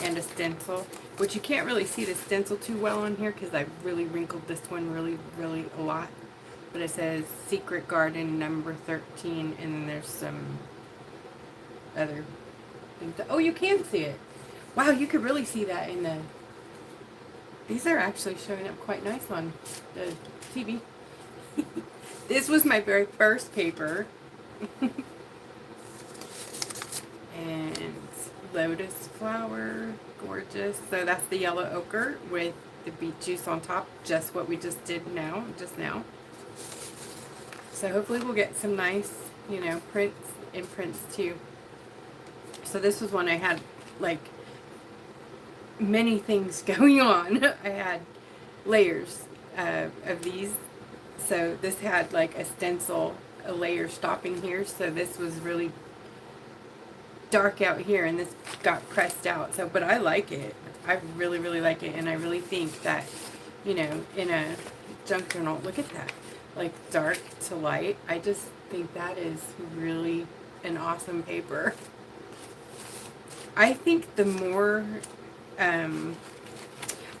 and a stencil, which you can't really see the stencil too well on here because I really wrinkled this one really a lot. But it says Secret Garden number 13, and then there's some other things. Oh, you can see it. Wow, you could really see that in the... These are actually showing up quite nice on the TV. This was my very first paper. And lotus flower, gorgeous. So that's the yellow ochre with the beet juice on top, just what we just did just now. So hopefully we'll get some nice, you know, imprints too. So this was one I had like many things going on. I had layers of these. So this had like a stencil, a layer stopping here. So this was really dark out here, and this got pressed out. So, but I like it. I really like it, and I really think that, you know, in a junk journal, look at that. Like dark to light. I just think that is really an awesome paper. I think the more, I'm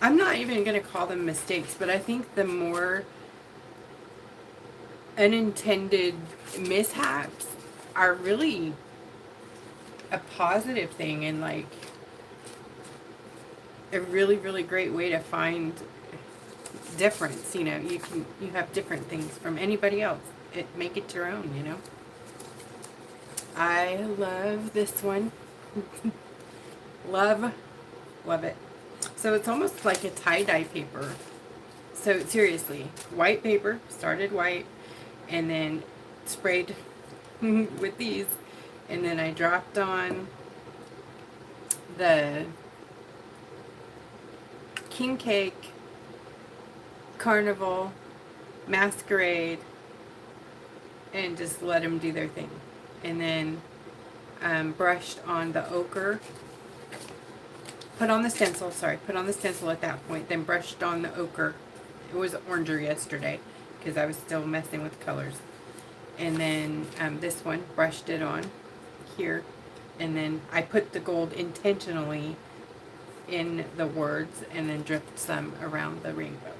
not even going to call them mistakes, but I think the more unintended mishaps are really a positive thing, and like a really great way to find difference. You know, you have different things from anybody else. Make it your own, you know. I love this one. love it. So it's almost like a tie-dye paper. So seriously, white paper, started white, and then sprayed with these, and then I dropped on the king cake, carnival, masquerade, and just let them do their thing. And then brushed on the ochre, put on the stencil at that point, then brushed on the ochre. It was oranger yesterday because I was still messing with colors. And then this one, brushed it on here, and then I put the gold intentionally in the words and then dripped some around the rainbow.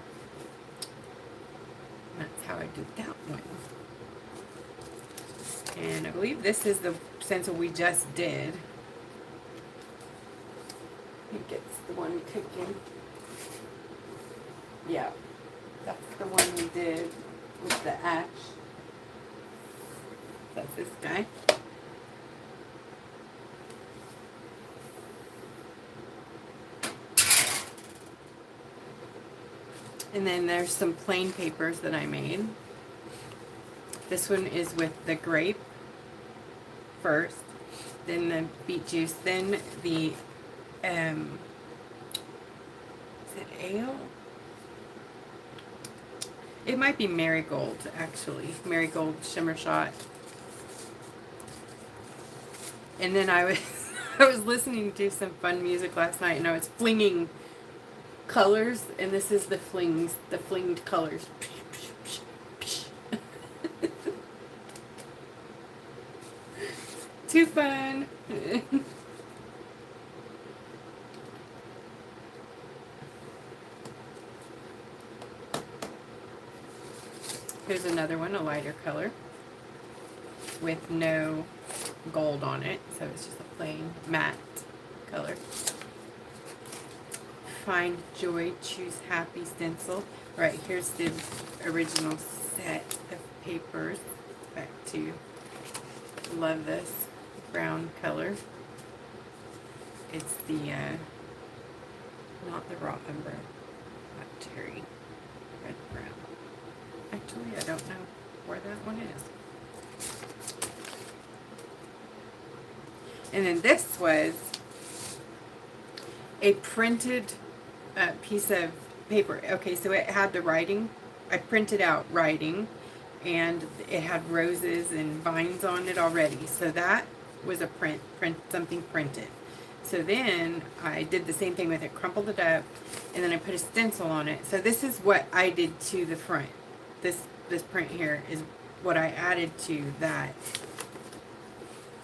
That's how I did that one. And I believe this is the stencil we just did. I think it's the one cooking. Yeah, that's the one we did with the ash. That's this guy. And then there's some plain papers that I made. This one is with the grape first, then the beet juice, then the, is it ale? It might be marigold, actually. Marigold Shimmer Shot. And then I was I was listening to some fun music last night, and I was flinging colors, and this is the flinged colors. Too fun. Here's another one, a lighter color with no gold on it, so it's just a plain matte color. Find Joy, Choose Happy stencil. Right, here's the original set of papers. Back to love this brown color. It's the not the raw umber, not cherry, red brown. Actually, I don't know where that one is. And then this was a printed piece of paper. Okay, so it had the writing. I printed out writing, and it had roses and vines on it already. So that was a something printed. So then I did the same thing with it, crumpled it up, and then I put a stencil on it. So this is what I did to the front. This print here is what I added to that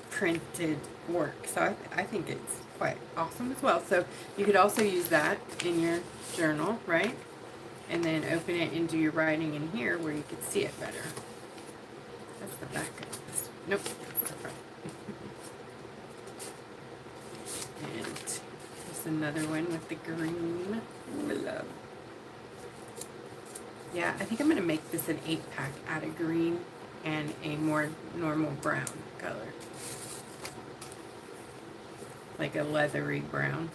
printed work. So I think it's quite awesome as well. So you could also use that in your journal, right? And then open it and do your writing in here where you could see it better. That's the back of this. Nope, that's the front. And there's another one with the green. Ooh, I love. Yeah, I think I'm going to make this an 8-pack out of green and a more normal brown color. Like a leathery brown.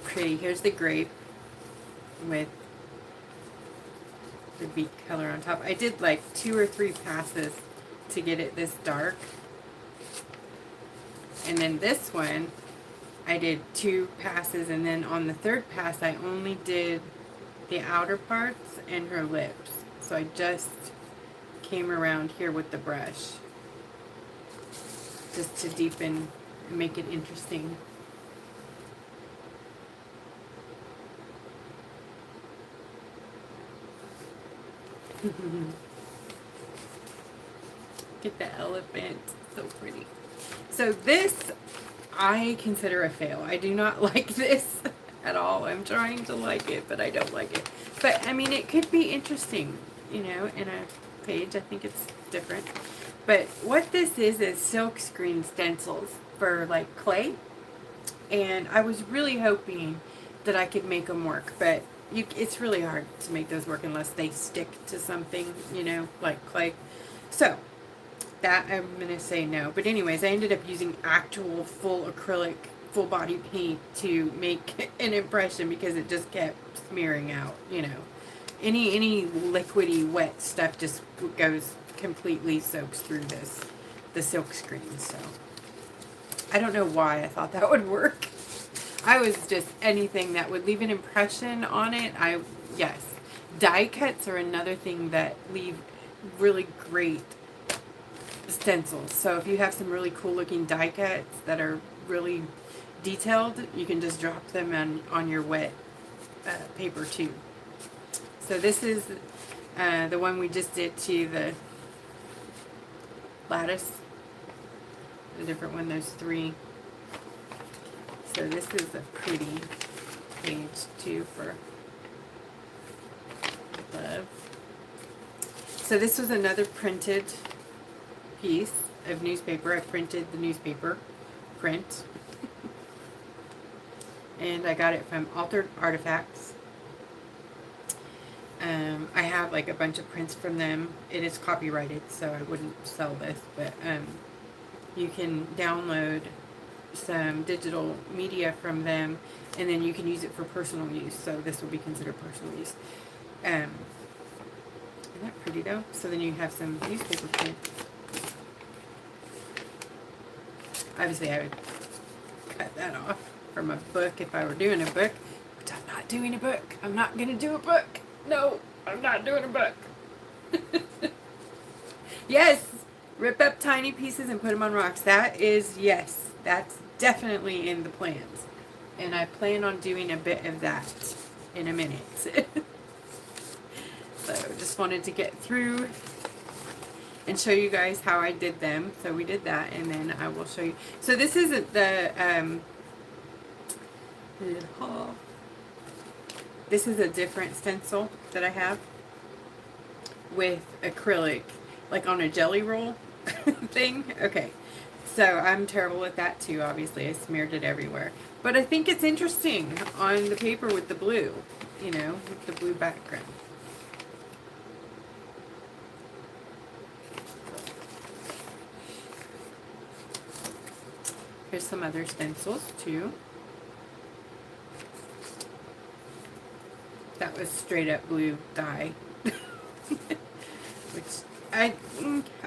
Pretty. Here's the grape with the beet color on top. I did like 2 or 3 passes to get it this dark. And then this one, I did 2 passes, and then on the 3rd pass, I only did the outer parts and her lips. So I just came around here with the brush, just to deepen and make it interesting. Get the elephant, so pretty. So this, I consider a fail. I do not like this at all. I'm trying to like it, but I don't like it. But, I mean, it could be interesting, you know, in a page. I think it's different. But what this is silk screen stencils for, like, clay. And I was really hoping that I could make them work. But it's really hard to make those work unless they stick to something, you know, like clay. So that I'm going to say no. But anyways, I ended up using actual full acrylic, full body paint to make an impression because it just kept smearing out, you know. Any liquidy wet stuff just goes completely soaks through the silk screen. So I don't know why I thought that would work. I was just anything that would leave an impression on it. Yes. Die cuts are another thing that leave really great stencils. So if you have some really cool looking die cuts that are really detailed, you can just drop them on your wet paper too. So this is the one we just did to the lattice. The different one, those 3. So this is a pretty page too for love. So this was another printed piece of newspaper. I printed the newspaper print. And I got it from Altered Artifacts. I have like a bunch of prints from them. It is copyrighted, so I wouldn't sell this, but you can download some digital media from them, and then you can use it for personal use. So this will be considered personal use. Isn't that pretty though? So then you have some newspaper print. Obviously I would cut that off from a book if I were doing a book, but I'm not doing a book. I'm not going to do a book. No. I'm not doing a book. Yes, rip up tiny pieces and put them on rocks. That is, yes, that's definitely in the plans. And I plan on doing a bit of that in a minute. So just wanted to get through and show you guys how I did them. So we did that, and then I will show you. So this isn't the, this is a different stencil that I have with acrylic, like on a jelly roll thing. Okay, so I'm terrible at that too, obviously. I smeared it everywhere. But I think it's interesting on the paper with the blue, you know, with the blue background. Here's some other stencils too. That was straight up blue dye. Which I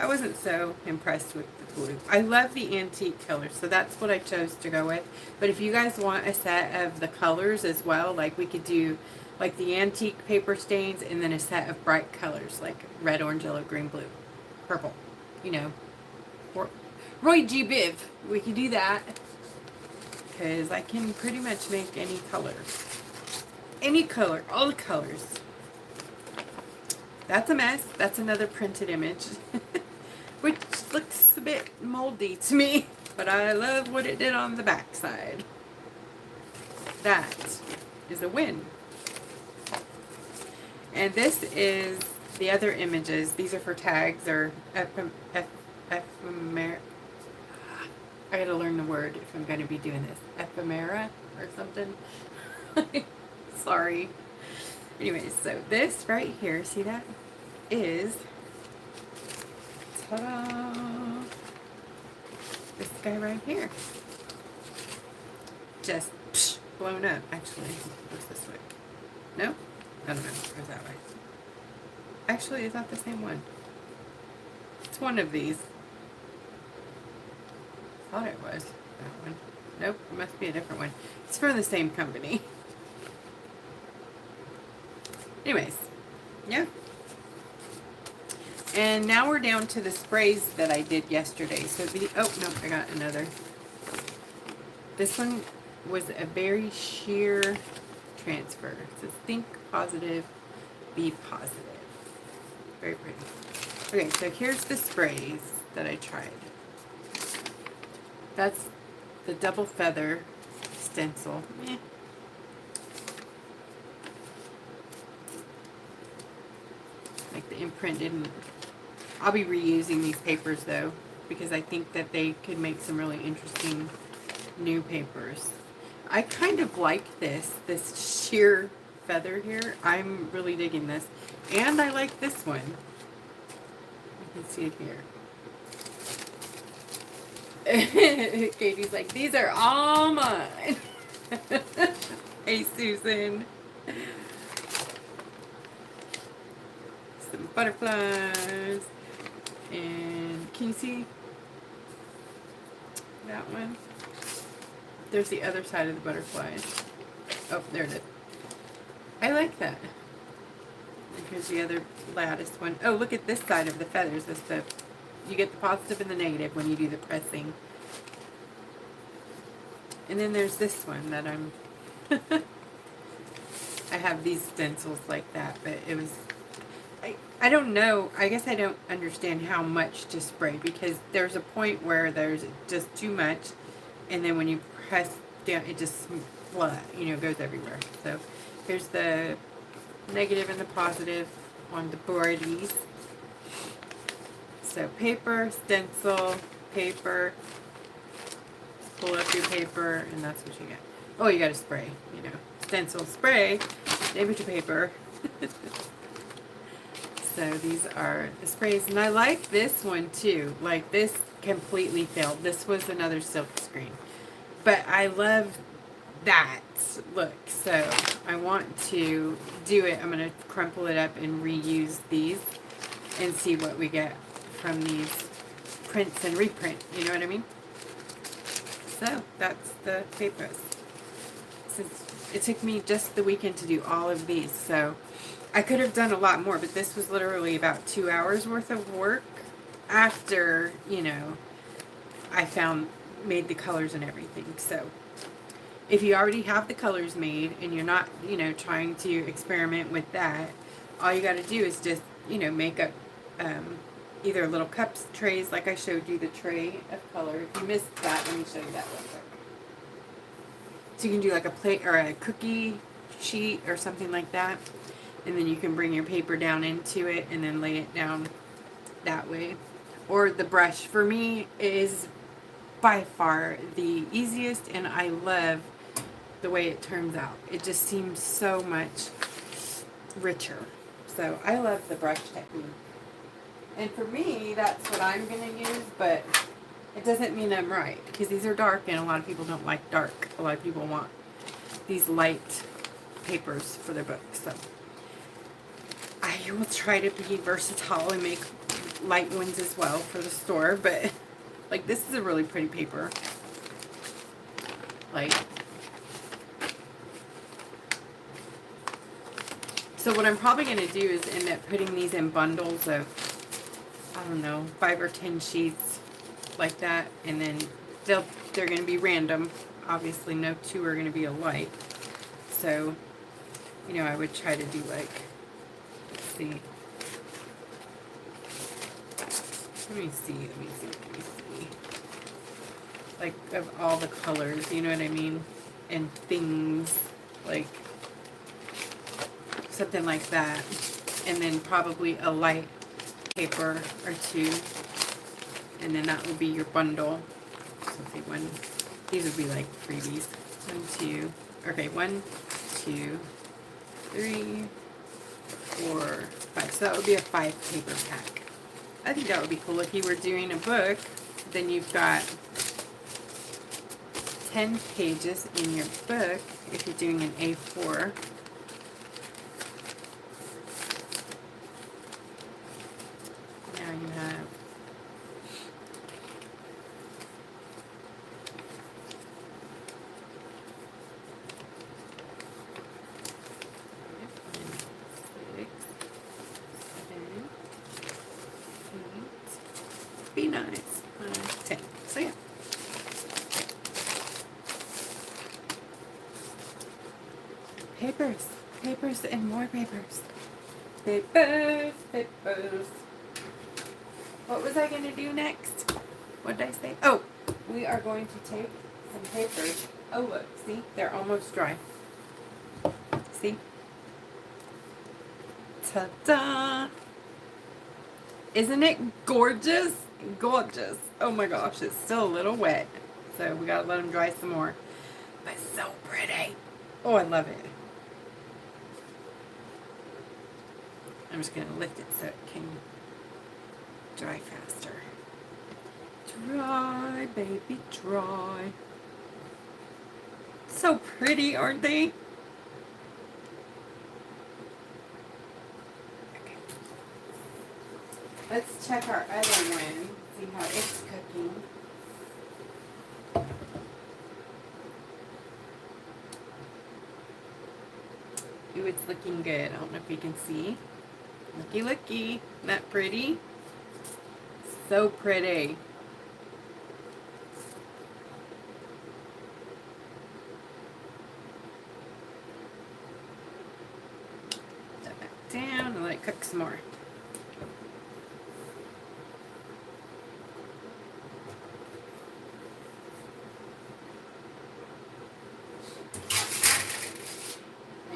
wasn't so impressed with the blue. I love the antique colors, so that's what I chose to go with. But if you guys want a set of the colors as well, like we could do like the antique paper stains and then a set of bright colors like red, orange, yellow, green, blue, purple, you know, or Roy G. Biv. We could do that because I can pretty much make any color. Any color, all the colors. That's a mess. That's another printed image, which looks a bit moldy to me, but I love what it did on the back side. That is a win. And this is the other images. These are for tags or ephemera. I gotta learn the word if I'm gonna be doing this. Ephemera or something. Sorry. Anyways, so this right here, see that? Is, ta-da, this guy right here. Just blown up, actually. What's this way? No? I don't know. Where's that way? Actually, is that the same one? It's one of these. Thought it was that one. Nope, it must be a different one. It's from the same company. Anyways, yeah. And now we're down to the sprays that I did yesterday. So oh no, I got another. This one was a very sheer transfer. It says think positive, be positive. Very pretty. Okay, so here's the sprays that I tried. That's the double feather stencil. Like the imprint didn't. I'll be reusing these papers though, because I think that they could make some really interesting new papers. I kind of like this sheer feather here. I'm really digging this. And I like this one. You can see it here. Katie's like, these are all mine. Hey, Susan. Some butterflies. And can you see that one? There's the other side of the butterflies. Oh, there it is. I like that. And here's the other lattice one. Oh, look at this side of the feathers. That's the, you get the positive and the negative when you do the pressing. And then there's this one that I'm I have these stencils like that, but it was, I don't know, I guess I don't understand how much to spray, because there's a point where there's just too much, and then when you press down, it just goes everywhere. So here's the negative and the positive on the boardies. So paper, stencil, paper, pull up your paper, and that's what you get. Oh, you got to spray, stencil, spray, maybe to paper. So these are the sprays, and I like this one too. Like, this completely failed. This was another silk screen, but I love that look, so I want to do it. I'm going to crumple it up and reuse these and see what we get from these prints and reprint, you know what I mean? So that's the papers. Since it took me just the weekend to do all of these, so I could have done a lot more, but this was literally about 2 hours worth of work after, you know, I made the colors and everything. So if you already have the colors made and you're not, you know, trying to experiment with that, all you got to do is just, you know, make up either little cups, trays, like I showed you the tray of color. If you missed that, let me show you that real quick. So you can do like a plate or a cookie sheet or something like that. And then you can bring your paper down into it and then lay it down that way. Or the brush, for me, is by far the easiest, and I love the way it turns out. It just seems so much richer. So I love the brush technique. And for me, that's what I'm going to use, but it doesn't mean I'm right, because these are dark and a lot of people don't like dark. A lot of people want these light papers for their books. So I will try to be versatile and make light ones as well for the store, but like this is a really pretty paper. Like, so what I'm probably going to do is end up putting these in bundles of, I don't know, 5 or 10 sheets like that, and then they're going to be random. Obviously no two are going to be alike. So, you know, I would try to do like, let's see. Let me see. Like, of all the colors, you know what I mean? And things, like, something like that. And then probably a light paper or two. And then that would be your bundle. So, say one, these would be like freebies. 1, 2, okay, 1, 2, 3, 4, 5. So that would be a 5 paper pack. I think that would be cool if you were doing a book. Then you've got 10 pages in your book if you're doing an A4. Now you have be nice. 10. So yeah. Papers and more papers. Papers. What was I going to do next? What did I say? Oh, we are going to take some papers. Oh look, see? They're almost dry. See? Ta-da! Isn't it gorgeous? Gorgeous. Oh my gosh, it's still a little wet. So we gotta let them dry some more. But so pretty. Oh, I love it. I'm just gonna lift it so it can dry faster. Dry, baby, dry. So pretty, aren't they? Let's check our other one, see how it's cooking. Ooh, it's looking good. I don't know if you can see. Looky, looky. Isn't that pretty? So pretty. Put that back down and let it cook some more.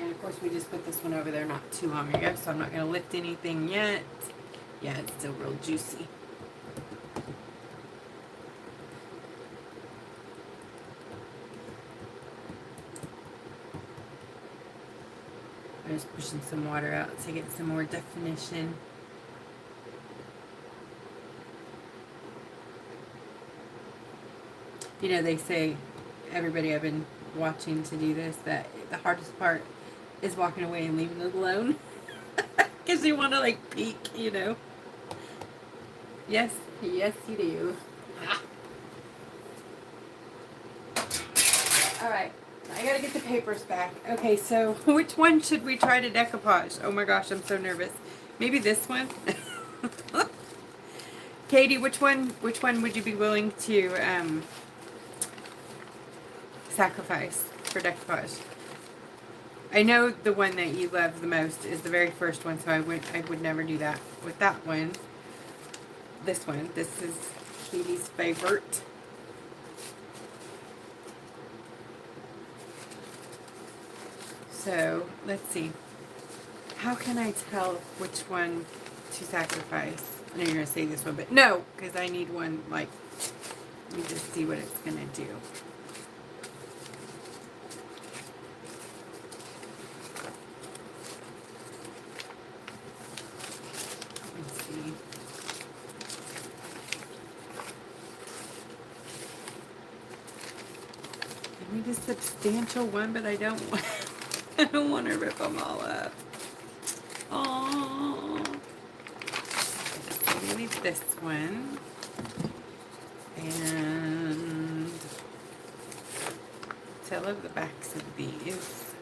Of course, we just put this one over there not too long ago, so I'm not going to lift anything yet. Yeah, it's still real juicy. I'm just pushing some water out to get some more definition. You know, they say, everybody I've been watching to do this, that the hardest part is walking away and leaving it alone. Because you want to, like, peek, you know. Yes, yes you do. Alright, I gotta get the papers back. Okay, so which one should we try to decoupage? Oh my gosh, I'm so nervous. Maybe this one? Katie, which one would you be willing to sacrifice for decoupage? I know the one that you love the most is the very first one, so I would never do that with that one. This one. This is Katie's favorite. So, let's see. How can I tell which one to sacrifice? I know you're going to say this one, but no, because I need one, like, let me just see what it's going to do. Let's see. I need a substantial one, but I don't want, I don't want to rip them all up. Oh, I need this one, and I love the backs of these.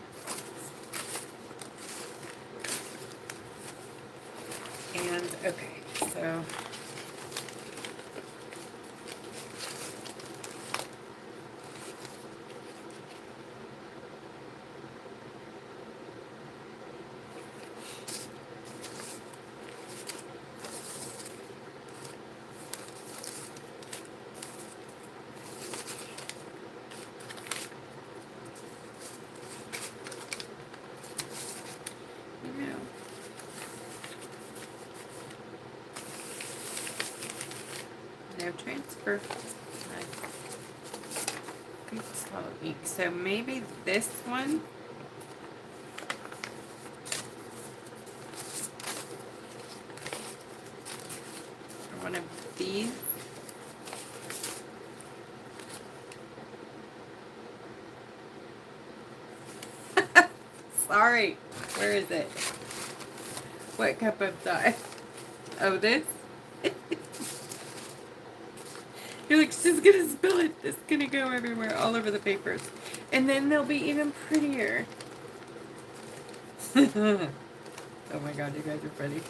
And okay, so no transfer. Nice. Good slow ink. So maybe this one. Or one of these. Sorry. Where is it? What cup of dye? Oh, this? You're like, she's gonna spill it. It's gonna go everywhere, all over the papers. And then they'll be even prettier. Oh my god, you guys are funny.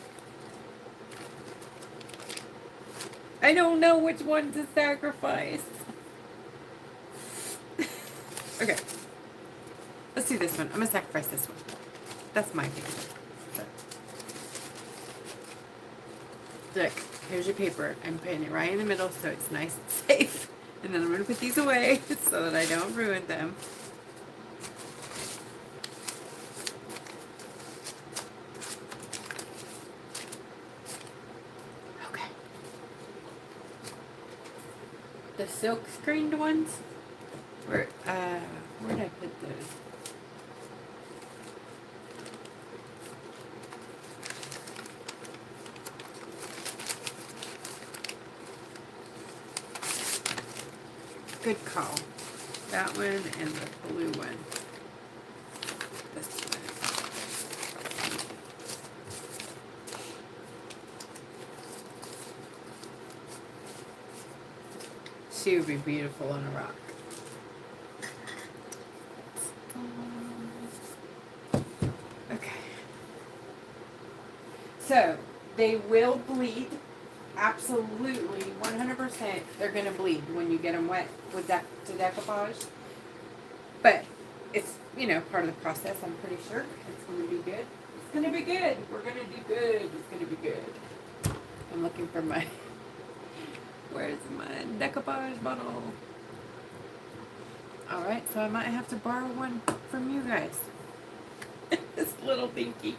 I don't know which one to sacrifice. Okay. Let's do this one. I'm gonna sacrifice this one. That's my favorite. So. Look. Here's your paper. I'm putting it right in the middle so it's nice and safe. And then I'm going to put these away so that I don't ruin them. Okay. The silk screened ones? Where did I put those? Good call. That one and the blue one. This one. She would be beautiful on a rock. Okay. So, they will bleed. Absolutely, 100%, they're going to bleed when you get them wet with to decoupage. But it's, you know, part of the process, I'm pretty sure. It's going to be good. It's going to be good. We're going to do good. It's going to be good. I'm looking for my, where's my decoupage bottle? Alright, so I might have to borrow one from you guys. This little dinky.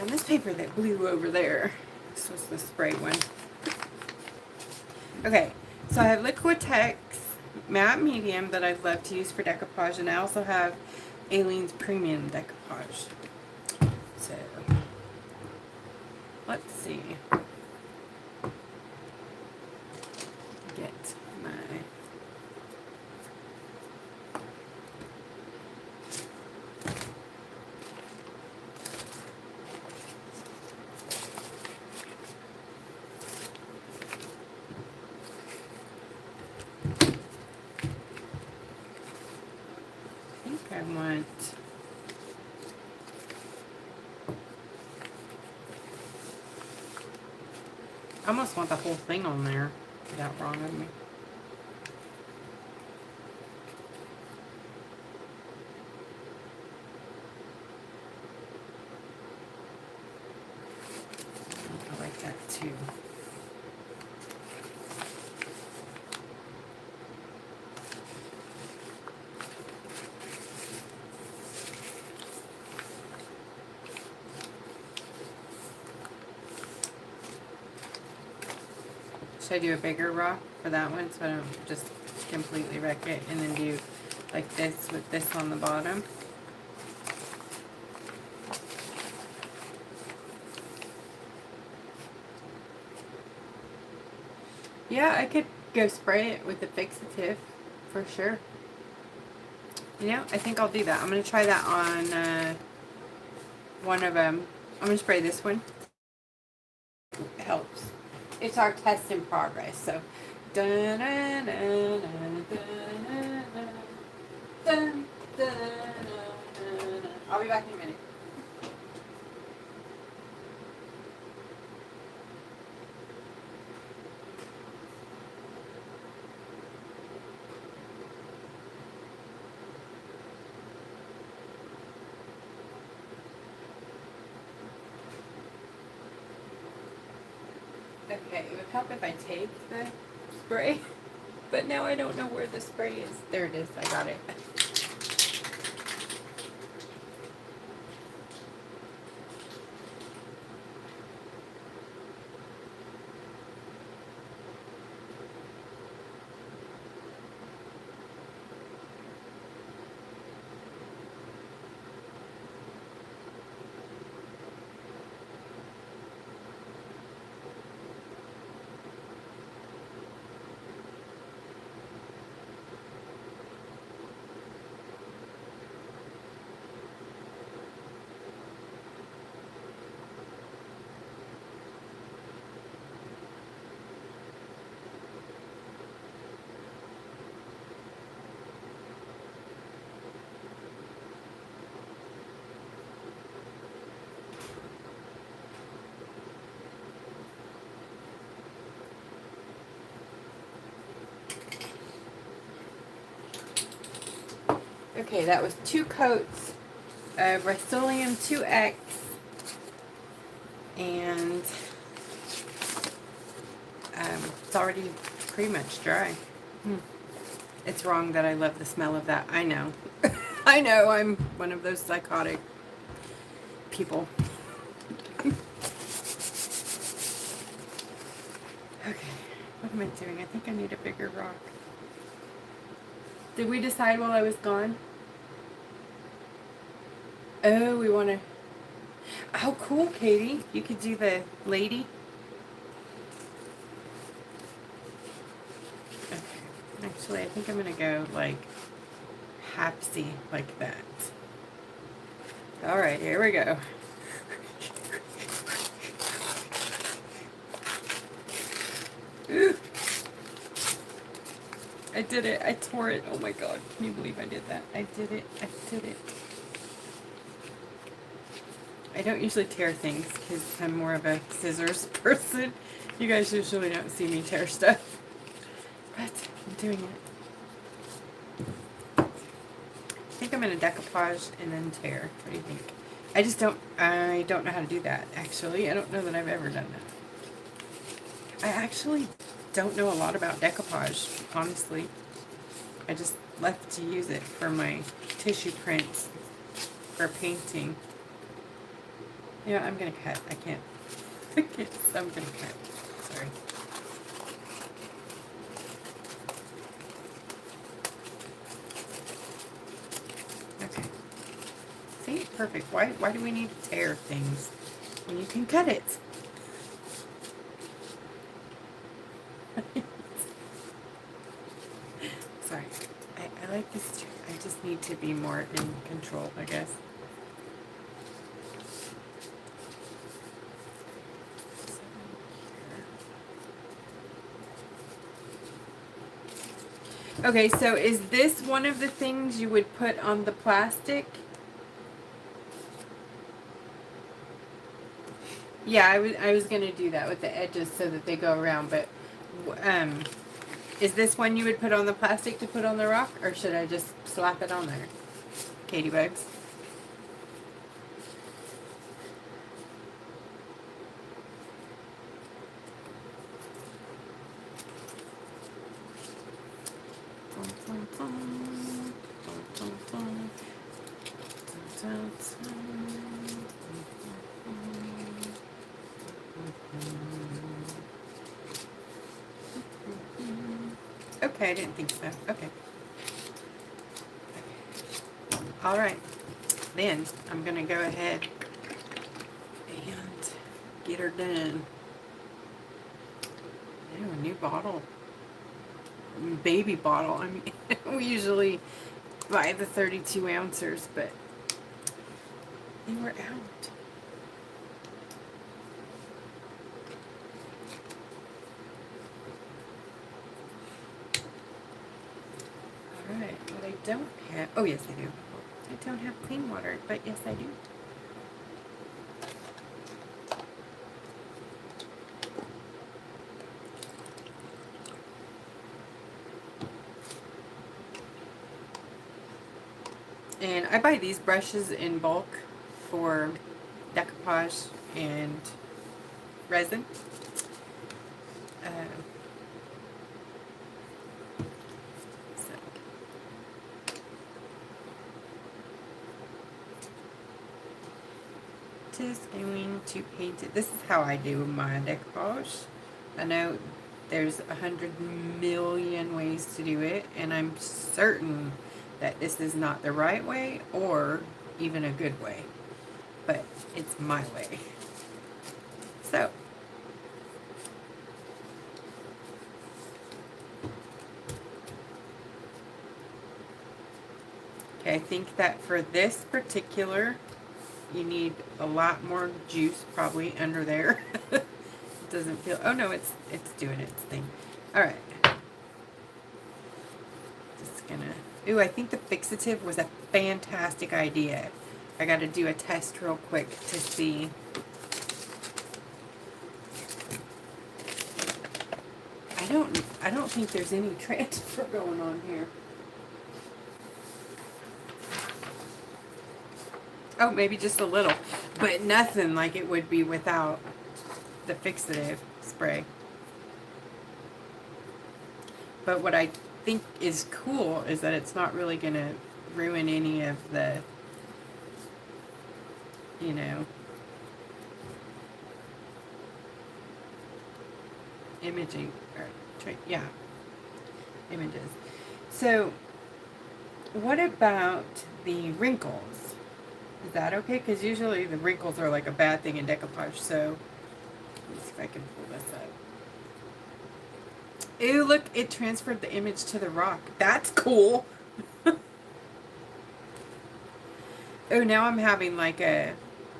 This paper that blew over there. This was the spray one. Okay, so I have Liquitex matte medium that I love to use for decoupage, and I also have Aleene's premium decoupage. So let's see. Get my I think I want I almost want the whole thing on there without wrong of me. I like that too. Should I do a bigger rock for that one so I don't just completely wreck it, and then do like this with this on the bottom? Yeah, I could go spray it with the fixative for sure. You know, I think I'll do that. I'm going to try that on one of them. I'm going to spray this one. It helps. It's our test in progress, so. Dun, dun, dun, dun, dun, dun, dun, dun, dun. I'll be back in a minute. Okay, it would help if I take the spray, but now I don't know where the spray is. There it is, I got it. Okay, that was 2 coats of Rust-Oleum 2X, and it's already pretty much dry. It's wrong that I love the smell of that. I know. I know, I'm one of those psychotic people. Okay, what am I doing? I think I need a bigger rock. Did we decide while I was gone? Oh, we want to... Oh, cool, Katie. You could do the lady. Okay. Actually, I think I'm going to go, like, hapsy like that. Alright, here we go. I did it. I tore it. Oh my god. Can you believe I did that? I did it. I did it. I don't usually tear things because I'm more of a scissors person. You guys usually don't see me tear stuff. But I'm doing it. I think I'm going to decoupage and then tear. What do you think? I don't know how to do that, actually. I don't know that I've ever done that. I actually don't know a lot about decoupage, honestly. I just left to use it for my tissue prints for painting. Yeah, I'm gonna cut. I can't. I'm gonna cut. Sorry. Okay. See, perfect. Why do we need to tear things when you can cut it? need to be more in control, I guess. Okay, so is this one of the things you would put on the plastic? Yeah, I was gonna do that with the edges so that they go around, but is this one you would put on the plastic to put on the rock, or should I just slap it on there? Katie Bugs. Okay, I didn't think so. Okay. All right. Then I'm going to go ahead and get her done. Ew, a new bottle. Baby bottle. I mean, we usually buy the 32 ounces, but they were out. Alright, what I don't have, oh yes I do. I don't have clean water, but yes I do. And I buy these brushes in bulk for decoupage and resin. Just going to paint it. This is how I do my decoupage. I know there's 100 million ways to do it, and I'm certain that this is not the right way or even a good way, but it's my way. So okay, I think that for this particular, you need a lot more juice probably under there. It doesn't feel, oh no, it's doing its thing. All right. Just gonna, ooh, I think the fixative was a fantastic idea. I gotta do a test real quick to see. I don't think there's any transfer going on here. Oh, maybe just a little, but nothing like it would be without the fixative spray. But what I think is cool is that it's not really going to ruin any of the, you know, imaging, or, yeah, images. So, what about the wrinkles? Is that okay? Because usually the wrinkles are like a bad thing in decoupage, so let's see if I can pull this up. Ew, look, it transferred the image to the rock. That's cool. Oh, now I'm having like a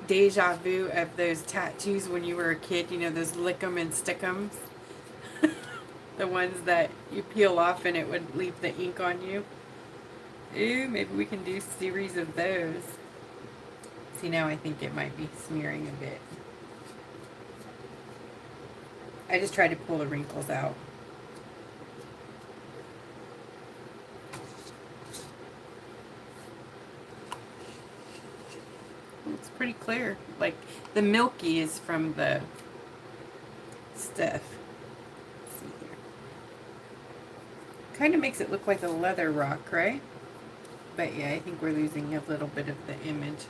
deja vu of those tattoos when you were a kid, you know, those lick 'em and stick 'ems. The ones that you peel off and it would leave the ink on you. Ooh, maybe we can do a series of those. See, now I think it might be smearing a bit. I just tried to pull the wrinkles out. It's pretty clear. Like, the milky is from the stuff. Let's see here. Kind of makes it look like a leather rock, right? But yeah, I think we're losing a little bit of the image.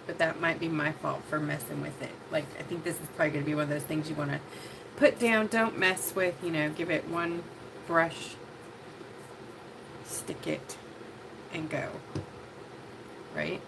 But that might be my fault for messing with it. Like, I think this is probably going to be one of those things you want to put down, don't mess with, you know, give it one brush, stick it, and go. Right?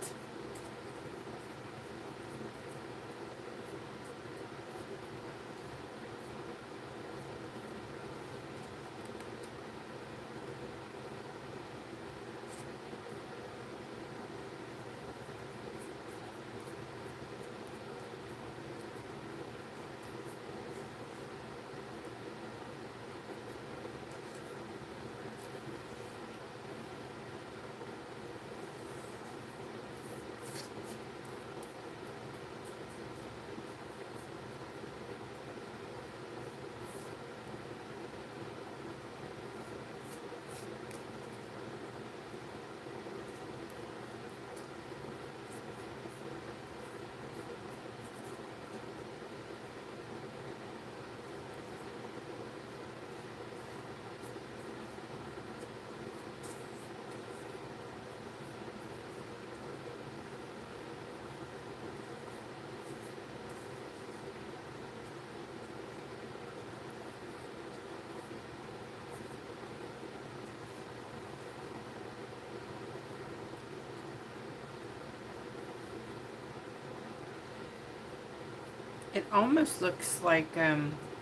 It almost looks like,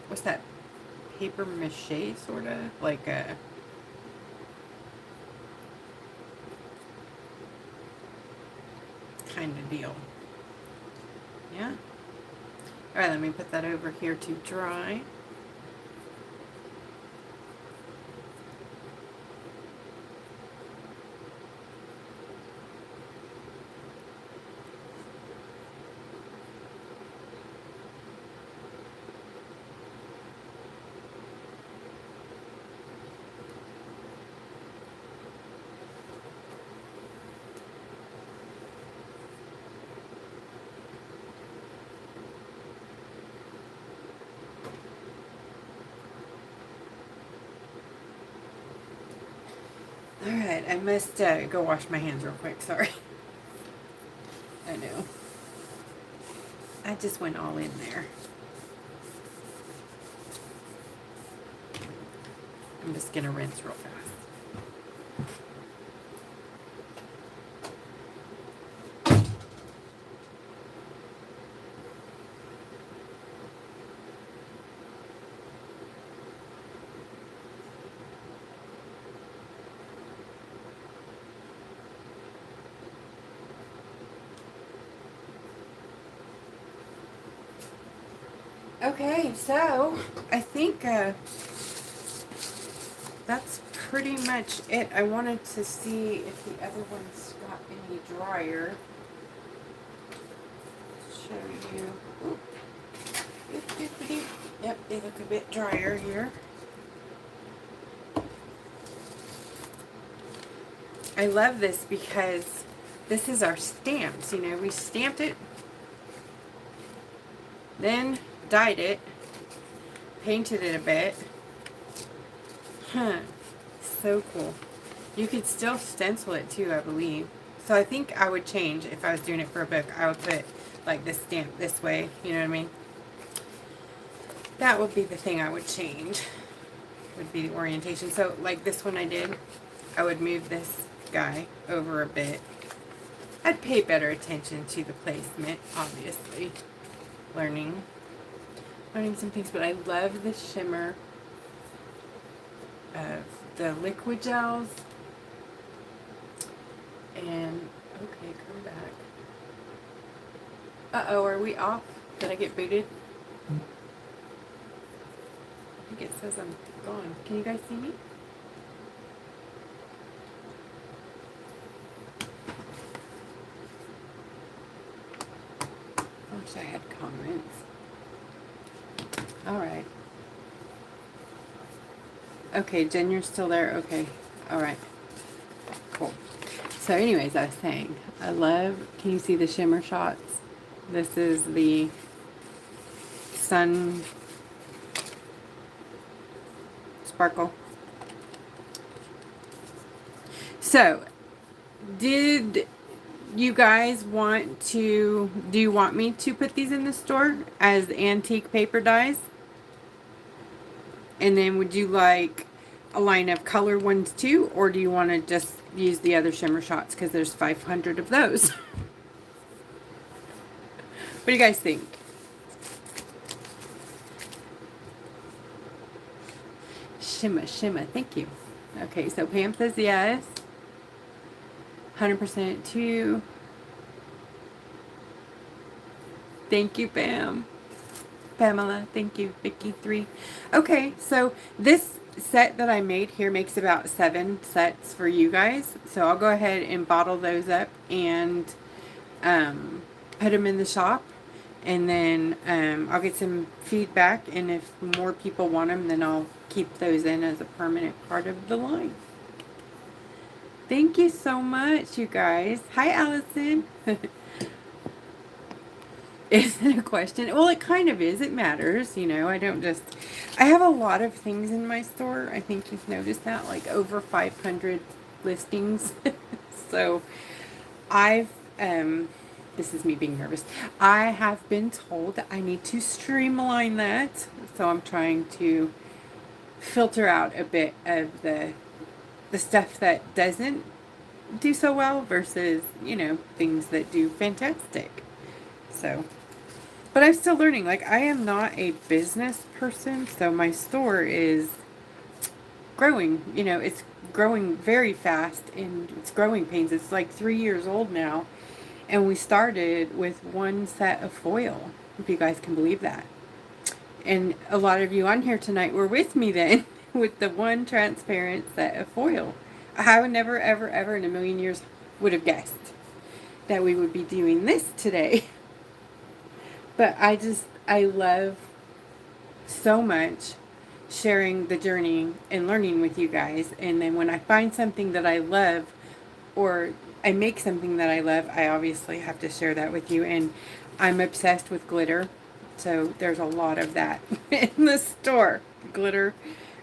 what's that, paper mache, sort of? Like a, kind of deal. Yeah. Alright, let me put that over here to dry. Alright, I must go wash my hands real quick, sorry. I know. I just went all in there. I'm just gonna rinse real fast. Okay, so I think that's pretty much it. I wanted to see if the other ones got any drier. Show you. Oop. Doop, doop, doop. Yep, they look a bit drier here. I love this because this is our stamps. You know, we stamped it, then dyed it, painted it a bit. Huh. So cool. You could still stencil it too, I believe. So I think I would change, if I was doing it for a book, I would put like this stamp this way, you know what I mean? That would be the thing I would change, would be the orientation. So like this one I did, I would move this guy over a bit. I'd pay better attention to the placement, obviously. Learning some things, but I love the shimmer of the liquigels. And okay, come back. Uh-oh, are we off? Did I get booted? I think it says I'm gone. Can you guys see me? I wish I had comments. Alright. Okay, Jen, you're still there? Okay. Alright. Cool. So anyways, I was saying, I love, can you see the Shimmer Shots? This is the Sun Sparkle. So, did you guys want to, do you want me to put these in the store as antique paper dies? And then would you like a line of color ones too, or do you want to just use the other Shimmer Shots because there's 500 of those? What do you guys think? Shimmer, thank you. Okay, so Pam says yes. 100% too. Thank you, Pam. Pamela, thank you. Vicky 3. Okay, so this set that I made here makes about 7 sets for you guys. So I'll go ahead and bottle those up and put them in the shop. And then I'll get some feedback. And if more people want them, then I'll keep those in as a permanent part of the line. Thank you so much, you guys. Hi, Allison. Is it a question? Well, it kind of is. It matters, you know. I have a lot of things in my store. I think you've noticed that, like over 500 listings. So I've, this is me being nervous. I have been told that I need to streamline that. So I'm trying to filter out a bit of the stuff that doesn't do so well versus, you know, things that do fantastic. So But I'm still learning. Like, I am not a business person, so my store is growing. You know, it's growing very fast and it's growing pains. It's like 3 years old now. And we started with one set of foil, if you guys can believe that. And a lot of you on here tonight were with me then with the one transparent set of foil. I would never, ever, ever in a million years would have guessed that we would be doing this today. But I love so much sharing the journey and learning with you guys. And then when I find something that I love, or I make something that I love, I obviously have to share that with you. And I'm obsessed with glitter. So there's a lot of that in the store. Glitter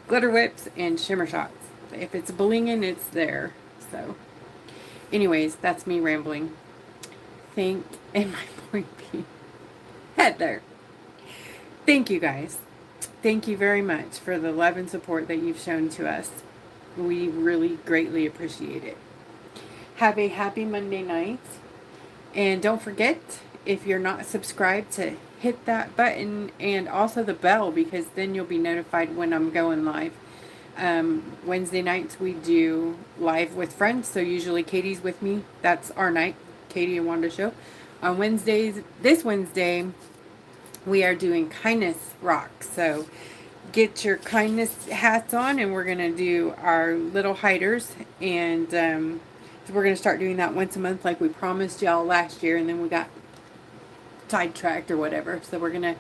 whips and shimmer shots. If it's blinging, it's there. So anyways, that's me rambling. And my point being, Heather, thank you guys. Thank you very much for the love and support that you've shown to us. We really greatly appreciate it. Have a happy Monday night. And don't forget, if you're not subscribed, to hit that button and also the bell, because then you'll be notified when I'm going live. Wednesday nights we do live with friends, so usually Katie's with me. That's our night, Katie and Wanda show. On Wednesdays, this Wednesday, we are doing kindness rock. So get your kindness hats on, and we're going to do our little hiders. And so we're going to start doing that once a month like we promised y'all last year, and then we got sidetracked or whatever. So we're going to,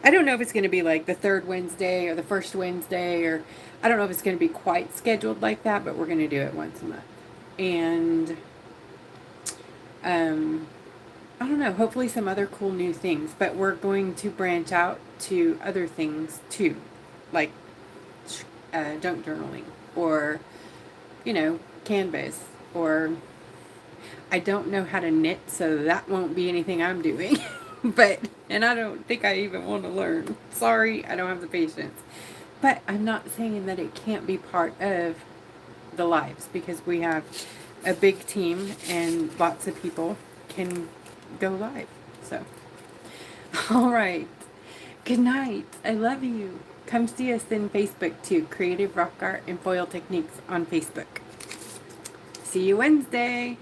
I don't know if it's going to be like the third Wednesday or the first Wednesday, or I don't know if it's going to be quite scheduled like that, but we're going to do it once a month. And I don't know, hopefully some other cool new things, but we're going to branch out to other things too, like junk journaling, or, you know, canvas, or I don't know how to knit, so that won't be anything I'm doing. And I don't think I even want to learn. Sorry, I don't have the patience. But I'm not saying that it can't be part of the lives, because we have a big team and lots of people can go live. So, all right. Good night. I love you. Come see us in Facebook too. Creative Rock Art and Foil Techniques on Facebook. See you Wednesday.